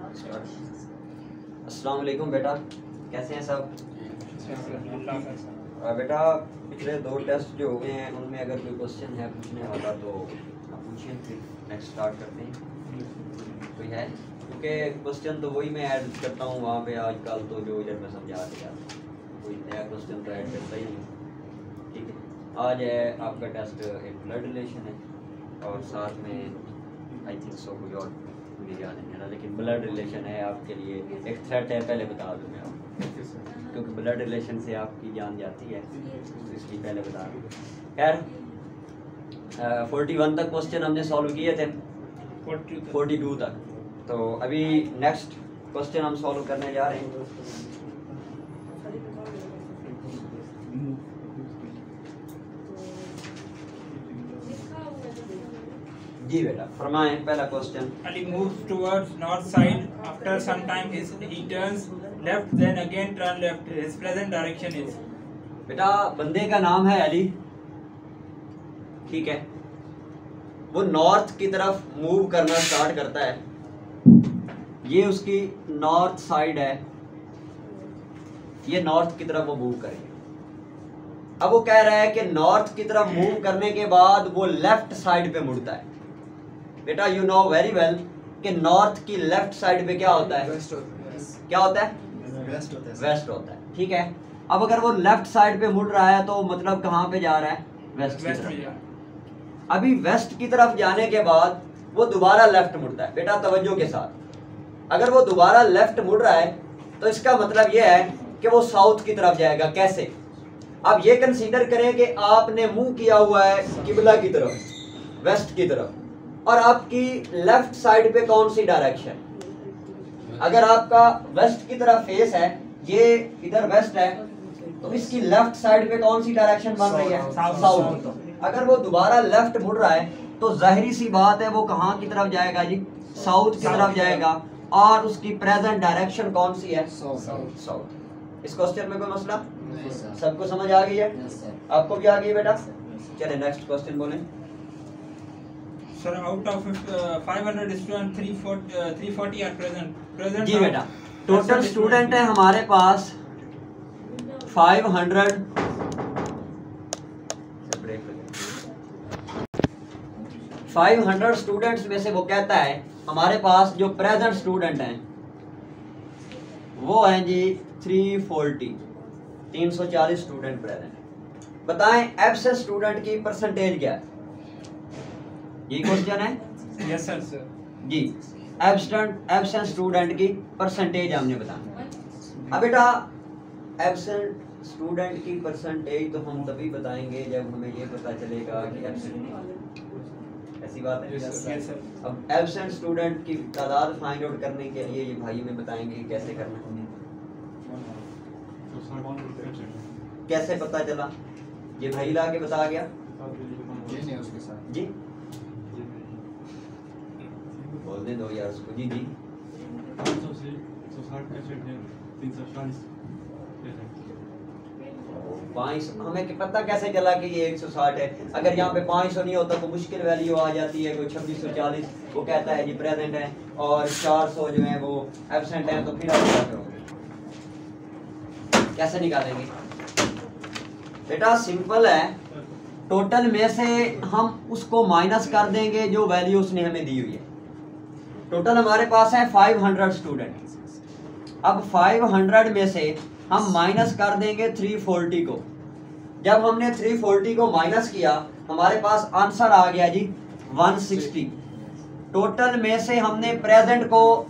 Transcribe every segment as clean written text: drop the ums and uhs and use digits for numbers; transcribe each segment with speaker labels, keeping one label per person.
Speaker 1: अस्सलाम वालेकुम बेटा, कैसे हैं सब? बेटा पिछले 2 टेस्ट जो हुए हैं उनमें अगर कोई क्वेश्चन है पूछने वाला तो आप पूछिए, फिर नेक्स्ट स्टार्ट करते हैं। कोई है? क्योंकि क्वेश्चन तो वही मैं ऐड करता हूँ वहाँ पे आजकल, तो जो इधर मैं समझा दिया, कोई नया क्वेश्चन तो ऐड करता ही नहीं। ठीक है, आज है आपका टेस्ट एक ब्लड रिलेशन है और साथ में आई थिंक सो कोई और मुझे याद नहीं है ना, लेकिन ब्लड रिलेशन है आपके लिए एक थ्रेट है, पहले बता दूँ मैं आपको, क्योंकि ब्लड रिलेशन से आपकी जान जाती है तो इसलिए पहले बता दूँ। खैर 41 तक क्वेश्चन हमने सॉल्व किए थे, 42 तक। तो अभी नेक्स्ट क्वेश्चन हम सॉल्व करने जा रहे हैं। जी बेटा फरमाएं, पहला question.
Speaker 2: Ali moves towards north side. After some time, he turns left, then again turn left. His present direction is.
Speaker 1: बेटा बंदे का नाम है अली, ठीक है। वो नॉर्थ की तरफ मूव करना स्टार्ट करता है, ये उसकी नॉर्थ साइड है, ये नॉर्थ की तरफ वो मूव करेगा। अब वो कह रहा है कि नॉर्थ की तरफ मूव करने के बाद वो लेफ्ट साइड पे मुड़ता है। बेटा यू नो वेरी वेल कि नॉर्थ की लेफ्ट साइड पे क्या होता है? क्या होता है? वेस्ट होता है, ठीक है। अब अगर वो लेफ्ट साइड पे मुड़ रहा है तो मतलब कहाँ पे जा रहा है? वेस्ट की तरफ। अभी वेस्ट की तरफ जाने के बाद वो दोबारा लेफ्ट मुड़ता है। बेटा तवज्जो के साथ, अगर वो दोबारा लेफ्ट मुड़ रहा है तो इसका मतलब ये है कि वो साउथ की तरफ जाएगा। कैसे? अब ये कंसीडर करें कि आपने मुंह किया हुआ है किबला की तरफ, वेस्ट की तरफ, और आपकी लेफ्ट साइड पे कौन सी डायरेक्शन? अगर आपका वेस्ट की तरफ फेस है, ये इधर वेस्ट है, तो इसकी लेफ्ट साइड पे कौन सी डायरेक्शन बन रही है? साउथ। अगर वो दोबारा लेफ्ट मुड़ रहा है तो जाहिर सी बात है वो कहाँ की तरफ जाएगा जी? साउथ की तरफ जाएगा, और उसकी प्रेजेंट डायरेक्शन कौन सी है? साउथ। इस क्वेश्चन में कोई मसला? सबको समझ आ गई है? आपको भी आ गई बेटा? चले नेक्स्ट क्वेश्चन बोलें।
Speaker 2: Sir, out of 500 students, 340 are present.
Speaker 1: जी बेटा, टोटल स्टूडेंट है हमारे पास 500 स्टूडेंट्स में से वो कहता है हमारे पास जो प्रेजेंट स्टूडेंट हैं वो हैं जी 340 स्टूडेंट प्रेजेंट है। बताएं एब्सेंट स्टूडेंट की परसेंटेज क्या है? ये क्वेश्चन है।
Speaker 2: Yes sir.
Speaker 1: जी, एब्सेंट स्टूडेंट की परसेंटेज हमने बताना। अब बेटा एब्सेंट स्टूडेंट की परसेंटेज तो हम तभी बताएंगे जब हमें ये पता चलेगा कि एब्सेंट, ऐसी बात है।
Speaker 2: Yes sir.
Speaker 1: अब एब्सेंट स्टूडेंट की तादाद फाइंड आउट करने के लिए ये भाई हमें बताएंगे कैसे करना है। कैसे पता चला? ये भाई ला के बता गया जी, बोलने दो यार उसको। जी जी 500, हमें पता कैसे चला कि ये 160 है? अगर यहाँ पे 500 नहीं होता तो मुश्किल वैल्यू आ जाती है, कोई 2640 वो कहता है जी प्रेजेंट है, और 400 जो है वो एब्सेंट है, तो फिर आप क्या करोगे? कैसे निकालेंगे? बेटा सिंपल है, टोटल में से हम उसको माइनस कर देंगे जो वैल्यू उसने हमें दी हुई है। टोटल हमारे पास है 500 स्टूडेंट। अब 500 में से हम माइनस कर देंगे 340 को। जब हमने 340 को माइनस किया हमारे पास आंसर आ गया जी 160। टोटल में से हमने प्रेजेंट को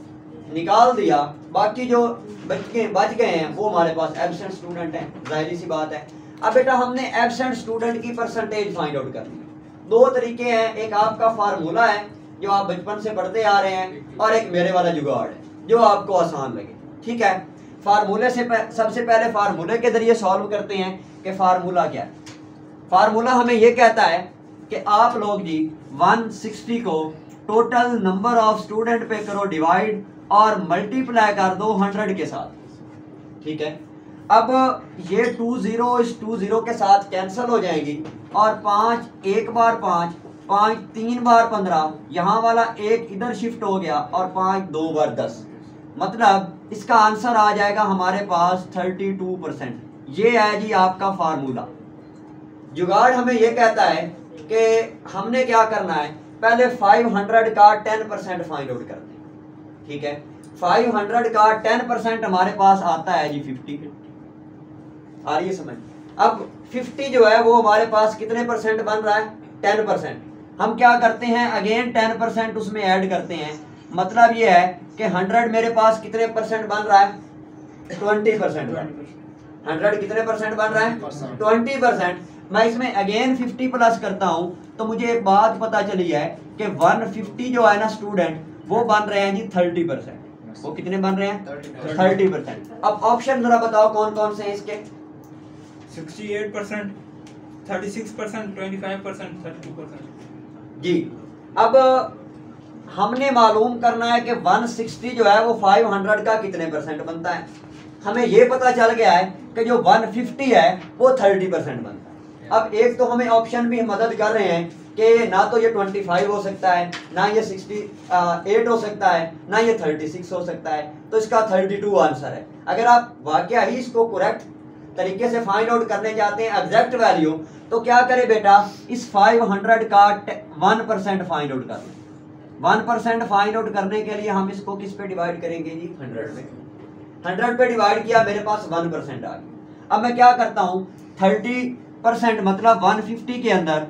Speaker 1: निकाल दिया, बाकी जो बच गए हैं वो हमारे पास एब्सेंट स्टूडेंट हैं, जाहिर सी बात है। अब बेटा हमने एब्सेंट स्टूडेंट की परसेंटेज फाइंड आउट करनी है। 2 तरीके हैं, एक आपका फार्मूला है जो आप बचपन से पढ़ते आ रहे हैं, और एक मेरे वाला जुगाड़ है जो आपको आसान लगे, ठीक है। फार्मूले से सबसे पहले फार्मूले के जरिए सॉल्व करते हैं कि फार्मूला क्या है। फार्मूला हमें ये कहता है कि आप लोग जी 160 को टोटल नंबर ऑफ स्टूडेंट पे करो डिवाइड, और मल्टीप्लाई कर दो 100 के साथ, ठीक है। अब ये 20 इस 20 के साथ कैंसिल हो जाएंगी, और 5 एक बार 5, 5 3 बार 15, यहाँ वाला 1 इधर शिफ्ट हो गया, और 5 2 बार 10। मतलब इसका आंसर आ जाएगा हमारे पास 32%। ये है जी आपका फार्मूला। जुगाड़ हमें ये कहता है कि हमने क्या करना है, पहले 500 का 10% फाइंड आउट करते हैं। ठीक है, 500 का 10% हमारे पास आता है जी 50। आ रही है समझ? अब 50 जो है वो हमारे पास कितने परसेंट बन रहा है, 10%। हम क्या करते हैं, अगेन 10% उसमें ऐड करते हैं। मतलब ये है कि 100 मेरे पास कितने परसेंट बन रहा है, 20%। 100 कितने परसेंट बन रहा है, 20%। मैं इसमें अगेन 50 प्लस करता हूं तो मुझे एक बात पता चली है कि 150 जो है ना स्टूडेंट, वो बन रहे हैं जी 30%। वो कितने बन रहे हैं, 30%। अब ऑप्शन जरा बताओ कौन कौन से हैं इसके।
Speaker 2: 68%, 36%, 25%, 32%।
Speaker 1: जी, अब हमने मालूम करना है कि 160 जो है वो 500 का कितने परसेंट बनता है। हमें ये पता चल गया है कि जो 150 है वो 30% बनता है। अब एक तो हमें ऑप्शन भी मदद कर रहे हैं कि ना तो ये 25 हो सकता है, ना ये 68 हो सकता है, ना ये 36 हो सकता है, तो इसका 32 आंसर है। अगर आप वाकया ही इसको करेक्ट तरीके से फाइंड आउट करने जाते हैं एग्जैक्ट वैल्यू, तो क्या करे बेटा, इस 500 का 1% फाइंड आउट कर लें। 1% फाइंड आउट करने के लिए हम इसको किस पे डिवाइड करेंगे जी, 100 पे। 100 पे डिवाइड किया, मेरे पास 1% आ गया। अब मैं क्या करता हूं, 30% मतलब 150 के अंदर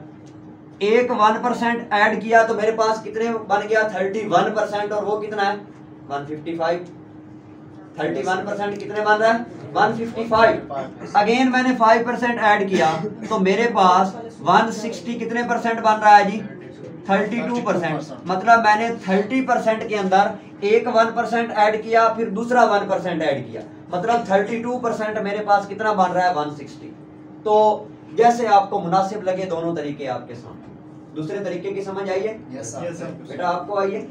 Speaker 1: एक 1% ऐड किया तो मेरे पास कितने बन गया, 31%। और वो कितना है, 155। 31% कितने बन रहा है, 155। अगेन मैंने 5% ऐड किया तो मेरे पास 160 कितने परसेंट बन रहा है जी, 32%। मतलब मैंने 30% के अंदर एक 1% ऐड किया, फिर दूसरा 1% ऐड किया, मतलब 32% मेरे पास कितना बन रहा है, 160। तो जैसे आपको मुनासिब लगे दोनों तरीके आपके सामने। दूसरे तरीके की समझ आई है?
Speaker 2: Yes, sir.
Speaker 1: बेटा आपको आई है?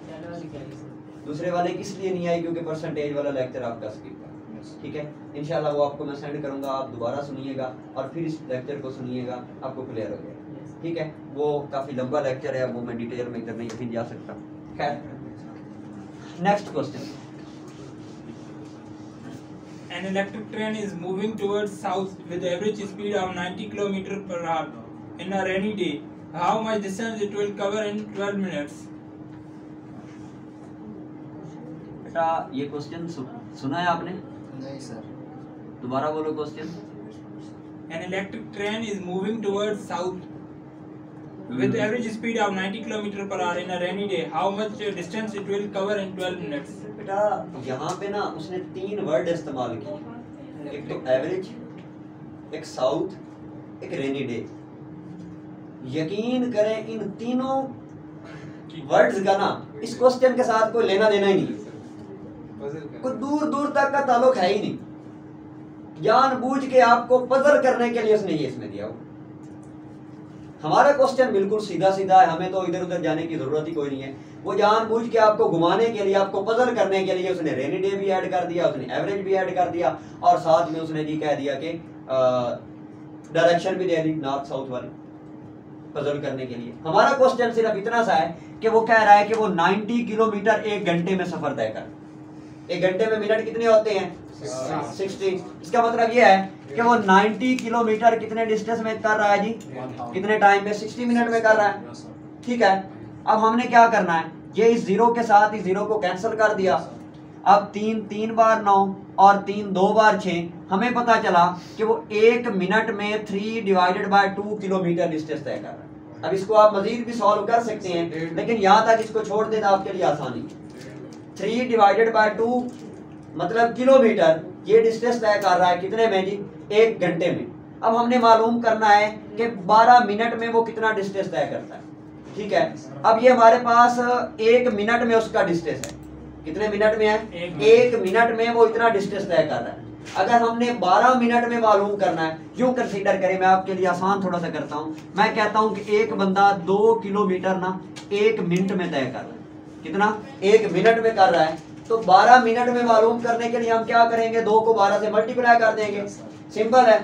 Speaker 1: दूसरे वाले किस लिए नहीं आई, क्योंकि परसेंटेज वाला लेक्चर आपका स्किप है। ठीक है, इंशाल्लाह वो आपको मैं सेंड करूंगा, आप दोबारा सुनिएगा और फिर इस लेक्चर को सुनिएगा, आपको क्लियर हो जाएगा। ठीक है, वो काफी लंबा लेक्चर है, वो मैं डिटेल में इधर नहीं फिर जा सकता। खैर, next question.
Speaker 2: An electric train is moving towards south with average speed of 90 km per hour in a rainy day. How much distance it will cover in 12 minutes?
Speaker 1: बेटा ये क्वेश्चन सुना है आपने?
Speaker 3: नहीं सर।
Speaker 1: दोबारा बोलो question.
Speaker 2: An electric train is moving towards south with average speed of 90 km per hour in a rainy day. How much distance it will cover in 12 minutes?
Speaker 1: बेटा यहाँ पे ना उसने 3 वर्ड इस्तेमाल किए, एक तो एवरेज, एक साउथ, एक रेनी डे। यकीन करें इन तीनों वर्ड्स का ना इस क्वेश्चन के साथ कोई लेना देना ही नहीं, कोई दूर दूर तक का ताल्लुक है ही नहीं। जानबूझ के आपको पजल करने के लिए उसने ये इसमें दिया। हमारा क्वेश्चन बिल्कुल सीधा सीधा है, हमें तो इधर उधर जाने की जरूरत ही कोई नहीं है। वो जानबूझ के आपको घुमाने के लिए, आपको पजल करने के लिए उसने रेनी डे भी ऐड कर दिया, उसने एवरेज भी ऐड कर दिया, और साथ में उसने जी कह दिया कि डायरेक्शन भी दे दी नॉर्थ साउथ वाली, पजल करने के लिए। हमारा क्वेश्चन सिर्फ इतना सा है कि वो कह रहा है कि वो 90 किलोमीटर एक घंटे में सफर तय कर। एक घंटे में मिनट कितने होते हैं, 60। इसका मतलब ये है कि वो 90 किलोमीटर कितने डिस्टेंस में कर रहा है जी, कितने टाइम में, 60 मिनट में कर रहा है। ठीक है, अब हमने क्या करना है, ये इस जीरो के साथ इस जीरो को कैंसिल कर दिया। अब 3 बार 9 और 3 2 बार 6, हमें पता चला कि वो 1 मिनट में 3 डिवाइडेड बाय 2 किलोमीटर डिस्टेंस तय कर रहा है। अब इसको आप मजीद भी सॉल्व कर सकते हैं, लेकिन यहाँ तक इसको छोड़ देना आपके लिए आसानी। 3 डिवाइडेड बाय 2 मतलब किलोमीटर, ये डिस्टेंस तय कर रहा है कितने में जी, 1 घंटे में। अब हमने मालूम करना है कि 12 मिनट में वो कितना डिस्टेंस तय करता है। ठीक है, अब ये हमारे पास 1 मिनट में उसका डिस्टेंस है, कितने मिनट में है, 1 मिनट में वो इतना डिस्टेंस तय कर रहा है। अगर हमने 12 मिनट में मालूम करना है, यूं कंसीडर करें, मैं आपके लिए आसान थोड़ा सा करता हूं। मैं कहता हूं कि एक बंदा 2 किलोमीटर ना 1 मिनट में तय कर रहा है। कितना, 1 मिनट में कर रहा है। तो 12 मिनट में मालूम करने के लिए हम क्या करेंगे, 2 को 12 से मल्टीप्लाई कर देंगे, सिंपल है,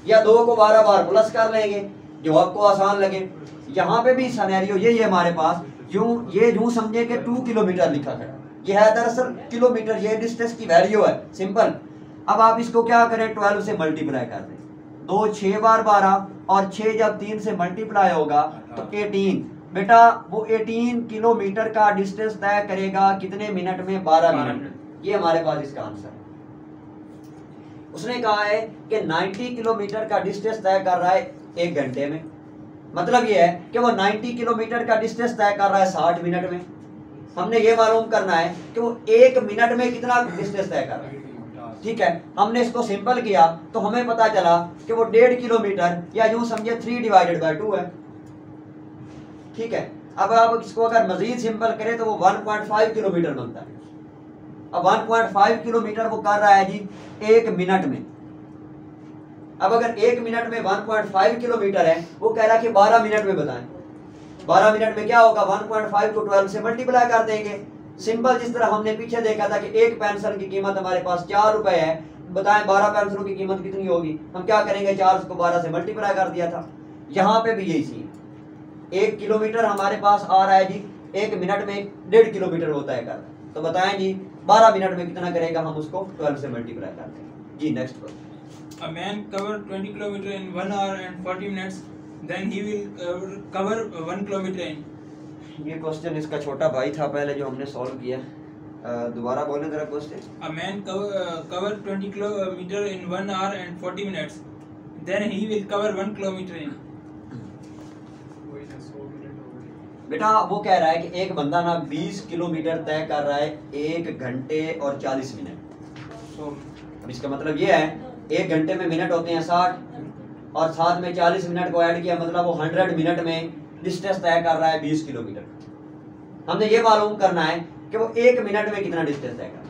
Speaker 1: या 2 को 12 बार प्लस कर लेंगे, जो आपको आसान लगे। यहाँ पे भी सिनेरियो यही है हमारे पास। यूं समझे कि 2 किलोमीटर लिखा है, ये है दरअसल किलोमीटर, ये डिस्टेंस की वैल्यू है, सिंपल। अब आप इसको क्या करें, 12 से मल्टीप्लाई कर दें, 2 6 बार 12 और 6 जब 3 से मल्टीप्लाई होगा तो 18। बेटा वो 18 किलोमीटर का डिस्टेंस तय करेगा कितने मिनट में, 12 मिनट। ये हमारे पास इसका आंसर है। उसने कहा है कि 90 किलोमीटर का डिस्टेंस तय कर रहा है 1 घंटे में, मतलब ये है कि वो 90 किलोमीटर का डिस्टेंस तय कर रहा है 60 मिनट में। हमने ये मालूम करना है कि वो 1 मिनट में कितना डिस्टेंस तय कर रहा है। ठीक है, हमने इसको सिंपल किया तो हमें पता चला कि वो 1.5 किलोमीटर या यूं समझे 3/2 है। ठीक है, अब आप इसको अगर मजीद सिंपल करें तो वो 1.5 किलोमीटर बनता है। अब 1.5 किलोमीटर वो कर रहा है जी 1 मिनट में। अब अगर 1 मिनट में 1.5 किलोमीटर है, वो कह रहा है कि 12 मिनट में बताएं। 12 मिनट में क्या होगा, 1.5 को 12 से मल्टीप्लाई कर देंगे। सिंपल, जिस तरह हमने पीछे देखा था कि एक पेंसिल की कीमत हमारे पास 4 रुपए है, बताएं 12 पेंसिलों की कीमत कितनी होगी। हम क्या करेंगे, 4 को 12 से मल्टीप्लाई कर दिया था। यहाँ पे भी यही सीन, 1 किलोमीटर हमारे पास आ रहा है जी 1 मिनट में 1.5 किलोमीटर होता है कर, तो बताएं जी 12 मिनट में कितना करेगा, हम उसको 12 से मल्टीप्लाई करते हैं जी। Next question,
Speaker 2: A man cover 20 kilometer in 1 hour and 40 minutes, then he will cover 1 kilometer in.
Speaker 1: ये क्वेश्चन इसका छोटा भाई था पहले जो हमने सॉल्व किया। दोबारा बोलें जरा question.
Speaker 2: A man cover 20 kilometer in 1 hour and 40 minutes, then he will cover 1 kilometer in.
Speaker 1: बेटा वो कह रहा है कि एक बंदा ना 20 किलोमीटर तय कर रहा है 1 घंटे और 40 मिनट। अब इसका मतलब ये है 1 घंटे में मिनट होते हैं 60 और साथ में 40 मिनट को ऐड किया, मतलब वो 100 मिनट में डिस्टेंस तय कर रहा है 20 किलोमीटर। हमने ये मालूम करना है कि वो 1 मिनट में कितना डिस्टेंस तय कर रहा है।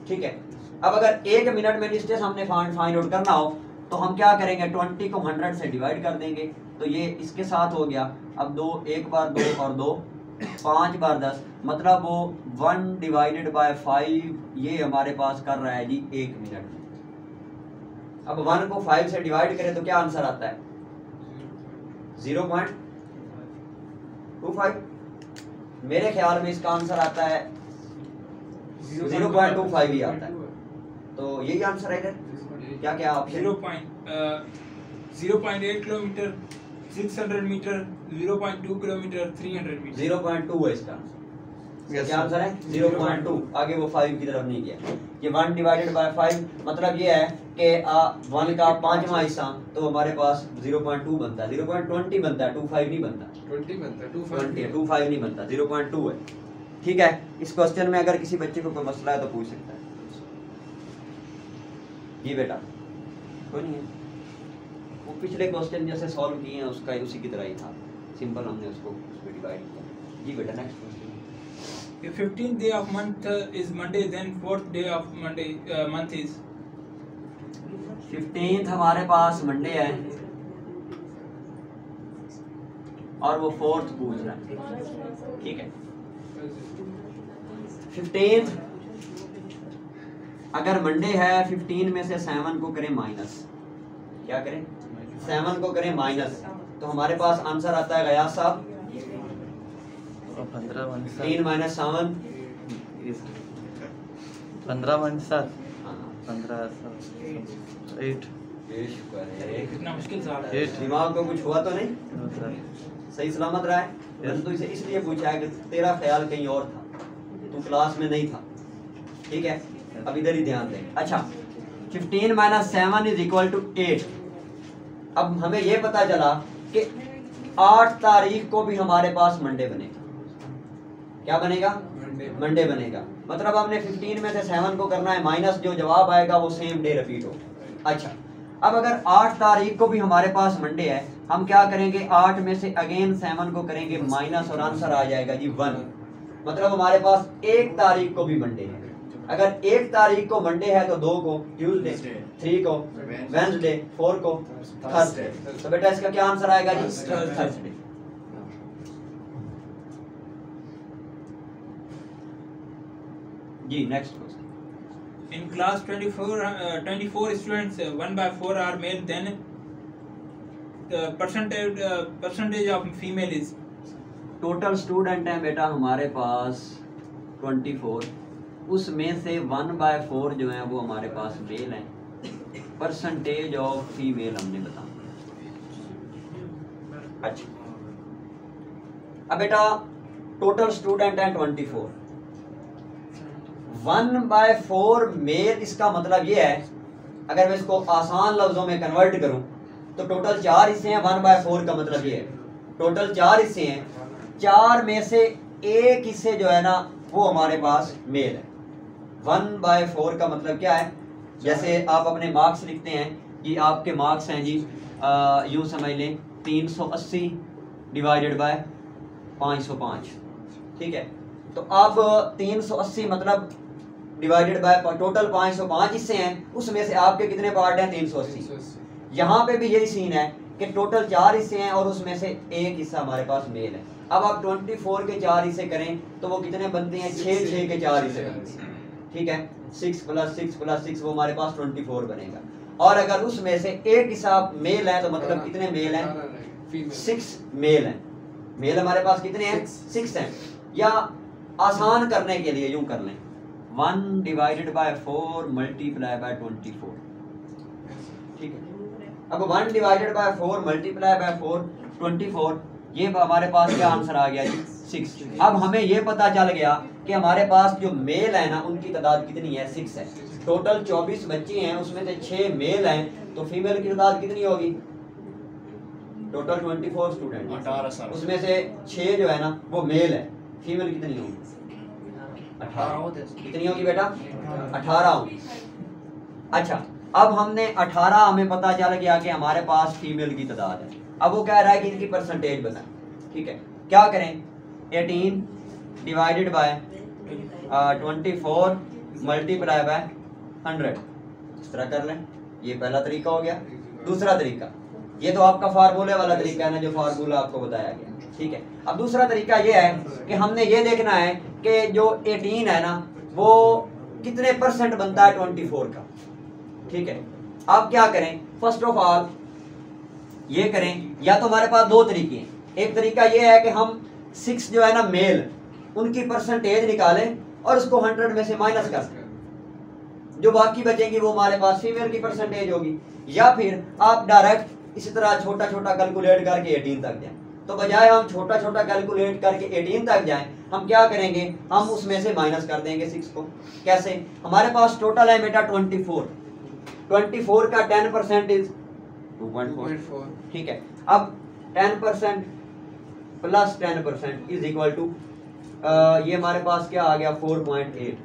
Speaker 1: ठीक है, अब अगर 1 मिनट में डिस्टेंस हमने फाइंड आउट करना हो तो हम क्या करेंगे, 20 को 100 से डिवाइड कर देंगे, तो ये इसके साथ हो गया। अब 2 1 बार 2 और 2 5 बार 10, मतलब वो 1/5 ये हमारे पास कर रहा है जी 1 मिनट में। अब 1 को 5 से डिवाइड करें तो क्या आंसर आता है, 0.25। मेरे ख्याल में इसका आंसर आता है 0.25 ही आता है, तो यही आंसर है इधर। क्या क्या option,
Speaker 2: 0.8 kilometre, 600 metre, 0.2 kilometre, 300 metre.
Speaker 1: 0.2 है इसका क्या आंसर है, 0.2। आगे वो 5 की तरफ नहीं गया। ये 1/5 मतलब ये है कि 1 का 5वां हिस्सा, तो हमारे पास 0.2 बनता है, 0.20 बनता है, 25 नहीं बनता,
Speaker 3: 20 बनता है,
Speaker 1: 25 नहीं बनता, 0.2 है। ठीक है, इस क्वेश्चन में अगर किसी बच्चे को कोई मसला है तो पूछ सकता है जी। बेटा कोई नहीं है, वो पिछले क्वेश्चन जैसे सॉल्व किए हैं उसका उसी की तरह ही था, सिंपल हमने उसको उसमें डिवाइड किया जी। बेटा next question,
Speaker 2: If 15th day of month is Monday, then 4th day of month is
Speaker 1: 15th हमारे पास मंडे है और वो 4th पूछ रहा है। ठीक है, 15th अगर मंडे है, 15 में से 7 को करें माइनस, क्या करें, 7 को करें माइनस, तो हमारे पास आंसर आता है गयास साहब 15 माइनस 7
Speaker 3: 15 माइनस 7 15 8।
Speaker 2: कितना मुश्किल सवाल है।
Speaker 3: 8
Speaker 1: दिमाग को कुछ हुआ तो नहीं, सही सलामत रहा है। परंतु इसे इसलिए पूछा है कि तेरा ख्याल कहीं और था, तू क्लास में नहीं था। ठीक है, अब इधर ही ध्यान दें। अच्छा, 15 माइनस 7 इज इक्वल टू 8। अब हमें यह पता चला कि 8 तारीख को भी हमारे पास मंडे बनेगा। क्या बनेगा, मंडे बनेगा। मतलब हमने 15 में से 7 को करना है माइनस, जो जवाब आएगा वो सेम डे रिपीट होगा। अच्छा, अब अगर 8 तारीख को भी हमारे पास मंडे है, हम क्या करेंगे, 8 में से अगेन 7 को करेंगे माइनस और आंसर आ जाएगा जी 1। मतलब हमारे पास 1 तारीख को भी मंडे है। अगर 1 तारीख को मंडे है तो 2 को ट्यूसडे, 3 को वेडनेसडे, 4 को थर्सडे। तो बेटा इसका क्या आंसर आएगा जी, थर्सडे। जी next question.
Speaker 2: In class 24 students, 1/4 are male, then the percentage of female is
Speaker 1: total student हैं बेटा हमारे पास 24, उसमें से 1/4 जो है वो हमारे पास मेल हैं। परसेंटेज ऑफ फीमेल हमने बताना। अच्छा, अब बेटा टोटल स्टूडेंट हैं 24, 1/4 मेल, इसका मतलब ये है, अगर मैं इसको आसान लफ्जों में कन्वर्ट करूं तो टोटल 4 हिस्से हैं, 1/4 का मतलब ये है टोटल 4 हिस्से हैं, 4 में से एक हिस्से जो है ना वो हमारे पास मेल है। 1/4 का मतलब क्या है, जैसे आप अपने मार्क्स लिखते हैं कि आपके मार्क्स हैं जी यूँ समझ लें 380 डिवाइडेड बाय 505, ठीक है। तो आप 380 मतलब डिवाइडेड बाय टोटल 505 हिस्से हैं, उसमें से आपके कितने पार्ट हैं 380। यहाँ पे भी यही सीन है कि टोटल 4 हिस्से हैं और उसमें से एक हिस्सा हमारे पास मेल है। अब आप 24 के 4 हिस्से करें तो वो कितने बनते हैं, 6 के 4 हिस्से बनते हैं, ठीक है। 6 + 6 + 6 वो हमारे पास 24 बनेगा। और अगर उसमें से एक हिस्सा मेल है तो मतलब कितने मेल हैं, 6 मेल हैं। मेल हमारे पास कितने हैं, 6 हैं। या आसान करने के लिए यूं कर लें 1/4 मल्टीप्लाई बाय 24, ठीक है। अब 1/4 मल्टीप्लाई बाय 24, ये हमारे पास क्या आंसर आ गया जी, 6। अब हमें ये पता चल गया कि हमारे पास जो मेल है ना उनकी तादाद कितनी है, 6 है। टोटल 24 बच्चे हैं, उसमें से 6 मेल हैं, तो फीमेल की तादाद कितनी होगी, टोटल 24 स्टूडेंट
Speaker 4: 18,
Speaker 1: उसमें से 6 जो है ना वो मेल है, फीमेल कितनी होगी, 18। कितनी होगी बेटा, 18 होगी। अच्छा, अब हमने 18 हमें पता चल गया कि हमारे पास फीमेल की तादाद है। अब वो कह रहा है कि इनकी परसेंटेज बताएं, ठीक है। क्या करें, 18 डिवाइडेड बाय 24 मल्टीप्लाई बाय 100, इस तरह कर लें। ये पहला तरीका हो गया। दूसरा तरीका, ये तो आपका फार्मूले वाला तरीका है ना, जो फार्मूला आपको बताया गया, ठीक है। अब दूसरा तरीका ये है कि हमने ये देखना है कि जो 18 है ना वो कितने परसेंट बनता है 24 का, ठीक है। अब क्या करें, फर्स्ट ऑफ ऑल ये करें, या तो हमारे पास दो तरीके हैं। एक तरीका ये है कि हम 6 जो है ना मेल, उनकी परसेंटेज निकालें और उसको 100 में से माइनस कर दें, जो बाकी बचेंगी वो हमारे पास फीमेल की परसेंटेज होगी। या फिर आप डायरेक्ट इसी तरह छोटा छोटा कैलकुलेट करके 18 तक जाएं। तो बजाय हम छोटा छोटा कैलकुलेट करके 18 तक जाएं, हम क्या करेंगे, हम उसमें से माइनस कर देंगे 6 को। कैसे, हमारे पास टोटल है बेटा 24 का 10% इज 2.4, ठीक है। अब 10% प्लस 10% इज इक्वल टू ये हमारे पास क्या आ गया 4.8,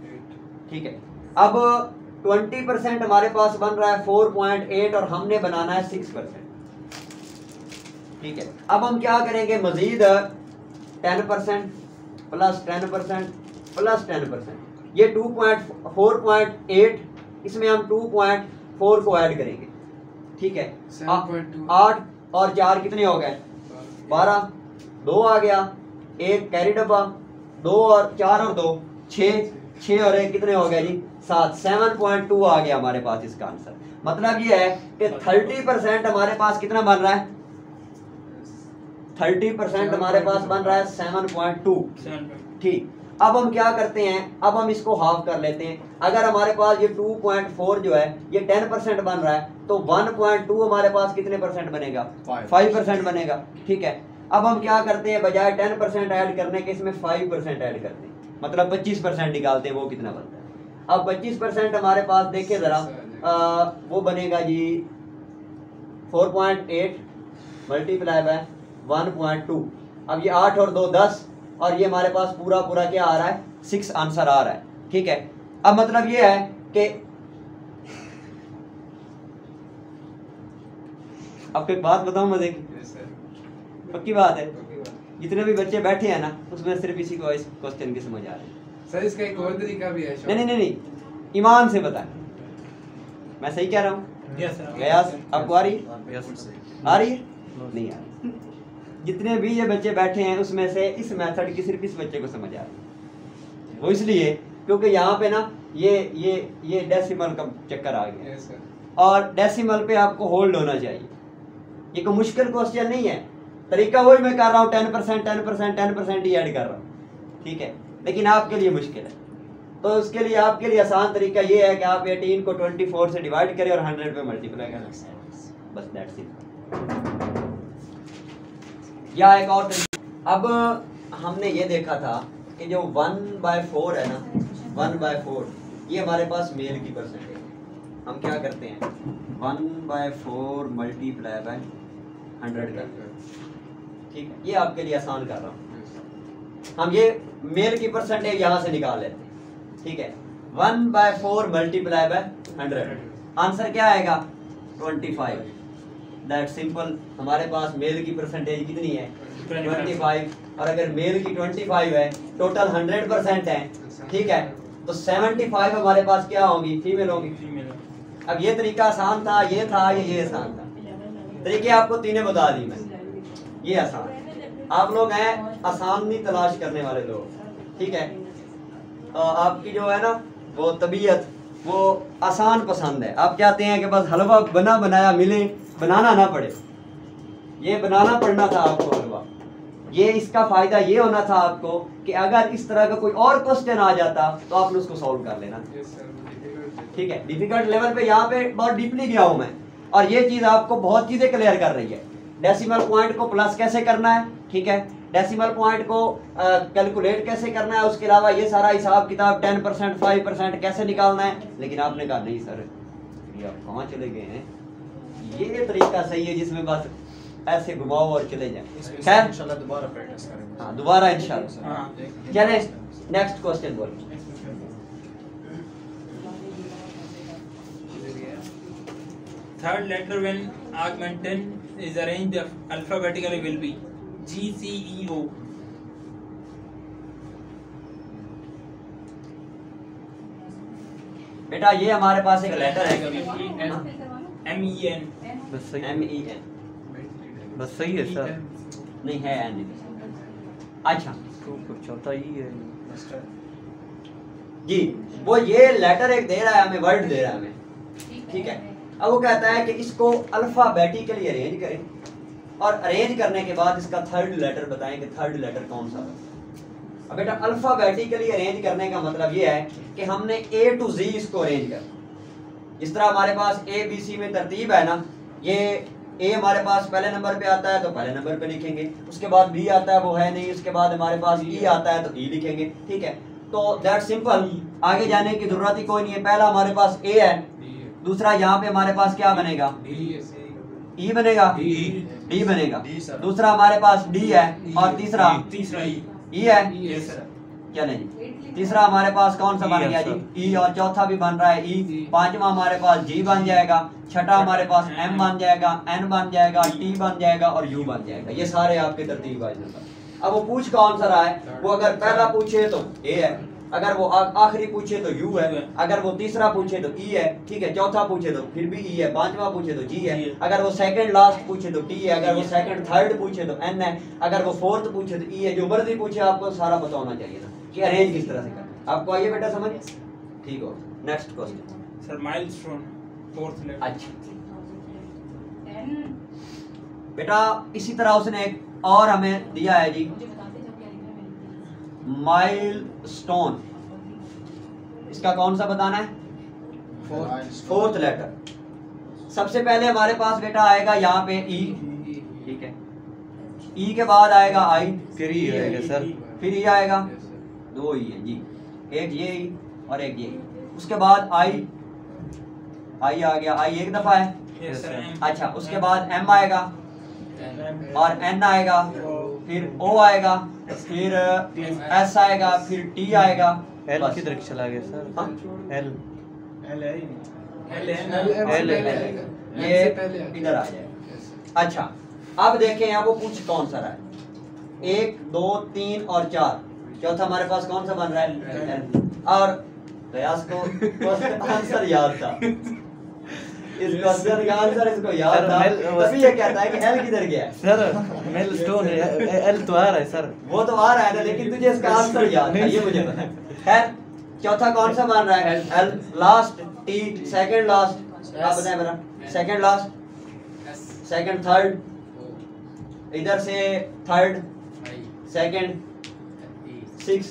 Speaker 1: ठीक है। अब 20% हमारे पास बन रहा है 4.8 और हमने बनाना है 6%, ठीक है। अब हम क्या करेंगे, मजीद 10% प्लस 10% प्लस 10%, ये 4.8, इसमें हम 2.4 को ऐड करेंगे, ठीक है। 8 और 4 कितने हो गए, 12, 2 आ गया, 1 कैरी डब्बा, 2 और 4 और 2 6 और 1 कितने हो गए जी 7, 7.2 आ गया हमारे पास इसका आंसर। मतलब ये है कि 30% हमारे पास कितना बन रहा है, 30% हमारे पास बन रहा है 7.2, ठीक। अब हम क्या करते हैं, अब हम इसको हाफ कर लेते हैं। अगर हमारे पास ये 2.4 जो है ये 10% बन रहा है तो 1.2 हमारे पास कितने परसेंट बनेगा, 5% बनेगा, ठीक है। अब हम क्या करते हैं, बजाय 10% ऐड करने के इसमें 5% ऐड करते हैं, मतलब 25% निकालते हैं, वो कितना बनता है। अब 25% हमारे पास देखिए जरा, वो बनेगा जी 4.8 मल्टीप्लाई बाय 1.2। अब ये 8 और 2 10 और ये हमारे पास पूरा पूरा क्या आ रहा है 6 आंसर आ रहा है, ठीक है। अब मतलब ये है कि आपको एक बात बताऊं मजे की, पक्की बात है, जितने भी बच्चे बैठे हैं ना उसमें सिर्फ इसी को इस क्वेश्चन की समझ आ रही है।
Speaker 4: सर इसका एक और तरीका भी है।
Speaker 1: नहीं, ईमान से बताएं, मैं सही कह रहा हूँ? गयास आपको आ रही है? आ रही है? नहीं आ रही। जितने भी ये बच्चे बैठे हैं उसमें से इस मेथड की सिर्फ इस बच्चे को समझ आ रही है। वो इसलिए क्योंकि यहाँ पे ना ये डेसिमल का चक्कर आ गया और डेसिमल पे आपको होल्ड होना चाहिए। ये कोई मुश्किल क्वेश्चन नहीं है, तरीका वही मैं कर रहा हूँ, 10% ही ऐड कर रहा हूँ, ठीक है। लेकिन आपके लिए मुश्किल है। तो उसके लिए आपके लिए आसान तरीका ये है कि आप 18 को 24 से डिवाइड करें और 100 पे मल्टीप्लाई करें, बस दैट्स इट। या एक और तरीका, अब हमने ये देखा था कि जो 1/4 है ना, 1/4 ये हमारे पास मेल की परसेंटेज है। हम क्या करते हैं, 1/4 मल्टीप्लाई बाय 100 करते हैं, ठीक है। ये आपके लिए आसान कर रहा हूँ। हम ये मेल की परसेंटेज यहाँ से निकाल लेते हैं, ठीक है। 1/4 मल्टीप्लाई बाय 100, आंसर क्या आएगा 25। That simple. हमारे पास मेल की परसेंटेज कितनी है 25, और अगर मेल की 25 है, टोटल 100% है, ठीक है, तो 75 हमारे पास क्या होंगी, फीमेल होंगी। अब ये तरीका आसान था, ये था, ये आसान था। तरीके आपको तीनों बता दी मैं, ये आसान। आप लोग हैं आसानी तलाश करने वाले लोग, ठीक है। आपकी जो है ना वो तबीयत वो आसान पसंद है। आप चाहते हैं कि बस हलवा बना बनाया मिले, बनाना ना पड़े। ये बनाना पड़ना था आपको हलवा। ये इसका फायदा ये होना था आपको कि अगर इस तरह का कोई और क्वेश्चन आ जाता तो आपने उसको सॉल्व कर लेना, ठीक है। डिफिकल्ट लेवल पे यहाँ पे बहुत डीपली गया हूँ मैं, और ये चीज आपको बहुत चीजें क्लियर कर रही है। डेसिमल पॉइंट को प्लस कैसे करना है, ठीक है, डेसिमल पॉइंट को कैलकुलेट कैसे करना है, उसके अलावा ये सारा हिसाब किताब 10%, 5% कैसे निकालना है। लेकिन आपने कहा नहीं सर, ये आप कहाँ चले गए हैं, ये तरीका सही है जिसमें बस ऐसे घुमाओ और चले जाए। खैर
Speaker 4: इंशाल्लाह दोबारा प्रैक्टिस करेंगे।
Speaker 1: हाँ, दोबारा इंशाल्लाह। चले नेक्स्ट क्वेश्चन बोल।
Speaker 2: Third letter when augmented is arranged alphabetically will be G, C, E, O.
Speaker 1: बेटा ये हमारे पास एक लेटर है,
Speaker 2: M, E, N.
Speaker 3: बस सही,
Speaker 1: MEN,
Speaker 3: बस सही है सर।
Speaker 1: नहीं है N। अच्छा
Speaker 3: चौथा ही है
Speaker 1: जी, वो ये लेटर एक दे रहा है हमें, वर्ड दे रहा है हमें, ठीक है। अब वो कहता है कि इसको अल्फाबेटिकली अरेंज करें, और अरेंज करने के बाद इसका थर्ड लेटर बताएं कि थर्ड लेटर कौन सा है। अब बेटा अल्फाबेटिकली अरेंज करने का मतलब ये है कि हमने A to Z इसको अरेंज करना। जिस तरह हमारे पास ABC में तरतीब है ना, ये A हमारे पास पहले नंबर पे आता है तो पहले नंबर पे लिखेंगे, उसके बाद B आता है वो है नहीं, उसके बाद हमारे पास E आता है तो E लिखेंगे, ठीक है। तो दैट सिंपल, आगे जाने की जरूरत ही कोई नहीं है। पहला हमारे पास A है, दूसरा यहाँ पे हमारे पास क्या बनेगा, E बनेगा, D बनेगा, दूसरा हमारे पास D है, और तीसरा E है। चले जी, तीसरा हमारे पास कौन सा बन गया जी, E, और चौथा भी बन रहा है E, पांचवा हमारे पास G बन जाएगा, छठा हमारे पास M बन जाएगा, N बन जाएगा, T बन जाएगा और U बन जाएगा। ये सारे आपके तरतीब वाइज नंबर। अब वो पूछ कौन सा रहा है, वो अगर पहला पूछे तो A है, अगर वो आखिरी पूछे तो U है, अगर वो तीसरा पूछे तो E है, ठीक है, चौथा पूछे तो फिर भी E है, पांचवा पूछे तो G है, अगर वो सेकंड लास्ट पूछे तो T है, अगर वो सेकंड थर्ड पूछे तो N है, अगर वो फोर्थ पूछे तो E है। जो मर्जी पूछे आपको सारा पता होना चाहिए ना कि अरेंज किस तरह से करना। आपको आइए बेटा समझ, ठीक हो। Next question
Speaker 2: Sir, milestone, fourth letter.
Speaker 1: अच्छा बेटा इसी तरह उसने एक और हमें दिया है जी, माइलस्टोन। इसका कौन सा बताना है, फोर्थ लेटर। सबसे पहले हमारे पास बेटा आएगा यहाँ पे E, ठीक है, E के बाद आएगा I,
Speaker 3: फिर ही आएगा सर,
Speaker 1: फिर E आएगा, दो E है जी, एक ये E और एक ये E। उसके बाद I आ गया, I एक दफा है।
Speaker 2: Yes, sir. M.
Speaker 1: अच्छा, उसके बाद M आएगा और N आएगा, फिर O आएगा, फिर S आएगा, फिर T आएगा।
Speaker 3: एल
Speaker 1: बस।
Speaker 3: किधर चला गया सर,
Speaker 1: हाँ?
Speaker 3: एल
Speaker 2: L,
Speaker 1: ये इधर आ जाएगा। अच्छा अब देखें अब वो पूछ कौन सा रहा है, 1, 2, 3 और 4, चौथा हमारे पास कौन सा बन रहा है, और प्रयास को आंसर याद था, इस क्वेश्चन का आंसर इसको याद था, तभी ये कहता है कि एल किधर गया है।
Speaker 3: सर, माइलस्टोन एल तो आ रहा है सर,
Speaker 1: वो तो आ रहा है ना, लेकिन तुझे इसका आंसर याद है, ये मुझे पता है। खैर चौथा कौन सा बन रहा है, L last, T second last, आप बताएं मेरा, सेकंड लास्ट, सेकंड थर्ड, इधर से थर्ड, सेकंड, 6,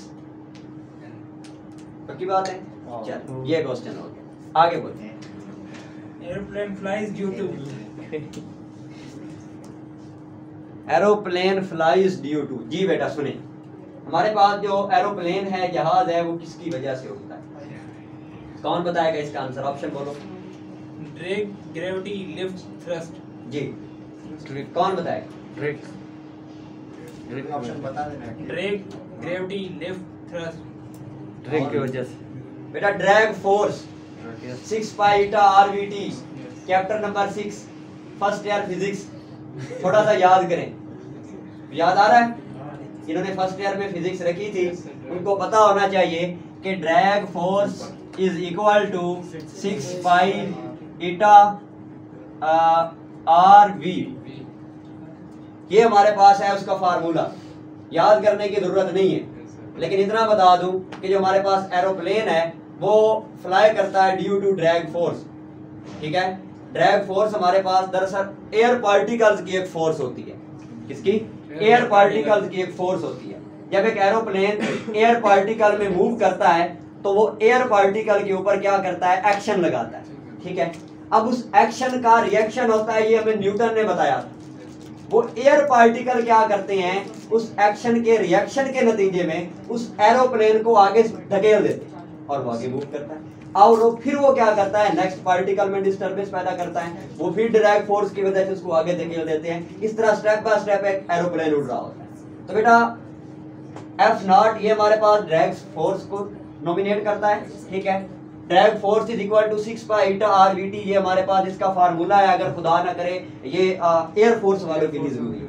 Speaker 1: पक्की बात है? चल ये क्वेश्चन हो गया, आगे बोलते हैं।
Speaker 2: Airplane flies due to
Speaker 1: aeroplane flies due to, जी बेटा सुने, हमारे पास जो एरोप्लेन है, जहाज है, वो किसकी वजह से होता है? कौन बताएगा इसका आंसर? ऑप्शन बोलो।
Speaker 2: drag, gravity, lift, thrust.
Speaker 1: जी कौन बताएगा?
Speaker 3: ड्रैग
Speaker 4: ऑप्शन बता देना।
Speaker 2: Drag, gravity, lift, thrust.
Speaker 3: Drag की वजह से।
Speaker 1: बेटा drag force, 6 pi eta RVT, chapter number 6 first year physics, थोड़ा सा याद करें। याद आ रहा है? इन्होंने फर्स्ट ईयर में फिजिक्स रखी थी, उनको पता होना चाहिए कि drag force is equal to 6 pi eta RV। ये हमारे पास है उसका फार्मूला, याद करने की जरूरत नहीं है, लेकिन इतना बता दूं कि जो हमारे पास एरोप्लेन है वो फ्लाई करता है ड्यू टू ड्रैग फोर्स। ठीक है, ड्रैग फोर्स हमारे पास दरअसल एयर पार्टिकल्स की एक फोर्स होती है। किसकी? एयर पार्टिकल्स की एक फोर्स होती है। जब एक एरोप्लेन एयर पार्टिकल में मूव करता है तो वो एयर पार्टिकल के ऊपर क्या करता है? एक्शन लगाता है। ठीक है, अब उस एक्शन का रिएक्शन होता है, ये हमें न्यूटन ने बताया था। वो एयर पार्टिकल क्या करते हैं? उस एक्शन के रिएक्शन के नतीजे में उस एरोप्लेन को आगे धकेल देते हैं और वो आगे मूव करता है। और वो फिर वो क्या करता है? नेक्स्ट पार्टिकल में डिस्टर्बेंस पैदा करता है, वो फिर ड्रैग फोर्स की वजह से उसको आगे धकेल देते हैं। इस तरह स्टेप बाय स्टेप एक एरोप्लेन उड़ रहा होता है। तो बेटा F0 ये हमारे पास ड्रैग फोर्स को नॉमिनेट करता है। ठीक है, drag force is equal to 6 pi eta RVT, ये हमारे पास इसका फार्मूला है। अगर खुदा ना करे ये एयर फोर्स वालों के लिए जरूरी है,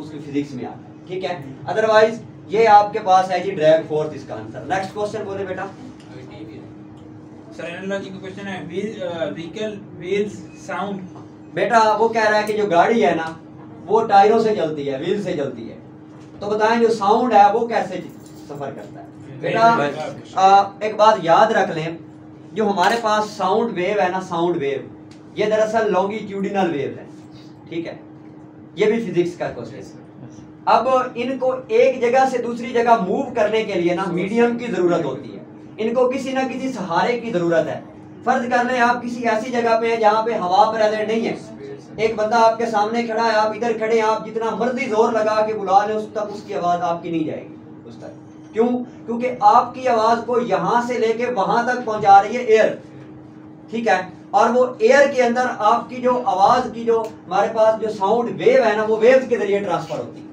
Speaker 1: उसकी फिजिक्स में आता है। ठीक है, अदरवाइज ये आपके पास है जी ड्रैग फोर्स, इसका आंसर। नेक्स्ट क्वेश्चन बोले बेटा।
Speaker 2: सर एनालॉजी का क्वेश्चन है, व्हीकल व्हील्स साउंड।
Speaker 1: बेटा वो कह रहा है कि जो गाड़ी है ना वो टायरों से चलती है, व्हील से चलती है, तो बताएं जो साउंड है वो कैसे सफर करता है? बेटा एक बात याद रख लें, जो हमारे पास साउंड वेव है ना, साउंड वेव ये दरअसल लॉन्गिट्यूडिनल वेव है। ठीक है, ये भी फिजिक्स का क्वेश्चन है। अब इनको एक जगह से दूसरी जगह मूव करने के लिए ना मीडियम की जरूरत होती है, इनको किसी ना किसी सहारे की जरूरत है। फर्ज कर लें आप किसी ऐसी जगह पे हैं जहाँ पे हवा प्रेजेंट नहीं है, एक बंदा आपके सामने खड़ा है, आप इधर खड़े हैं, आप जितना मर्जी जोर लगा के बुला लें उस तक उसकी आवाज आपकी नहीं जाएगी उस तक। क्यों? क्योंकि आपकी आवाज को यहां से लेके वहां तक पहुंचा रही है एयर। ठीक है, और वो एयर के अंदर आपकी जो आवाज की जो हमारे पास जो साउंड वेव है ना, वो वेव के जरिए ट्रांसफर होती है।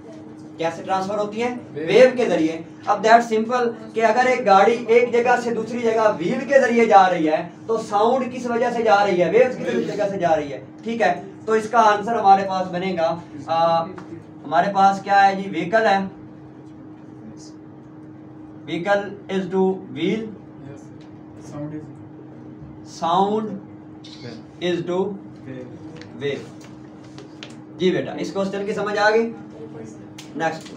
Speaker 1: कैसे ट्रांसफर होती है? वेव के जरिए। अब दैट सिंपल कि अगर एक गाड़ी एक जगह से दूसरी जगह व्हील के जरिए जा रही है तो साउंड किस वजह से जा रही है? वेव्स की जगह से जा रही है। ठीक है, तो इसका आंसर हमारे पास बनेगा हमारे पास क्या है जी? व्हीकल है, vehicle is two wheel, sound is two wave. जी बेटा इस क्वेश्चन की समझ आ गई। Next,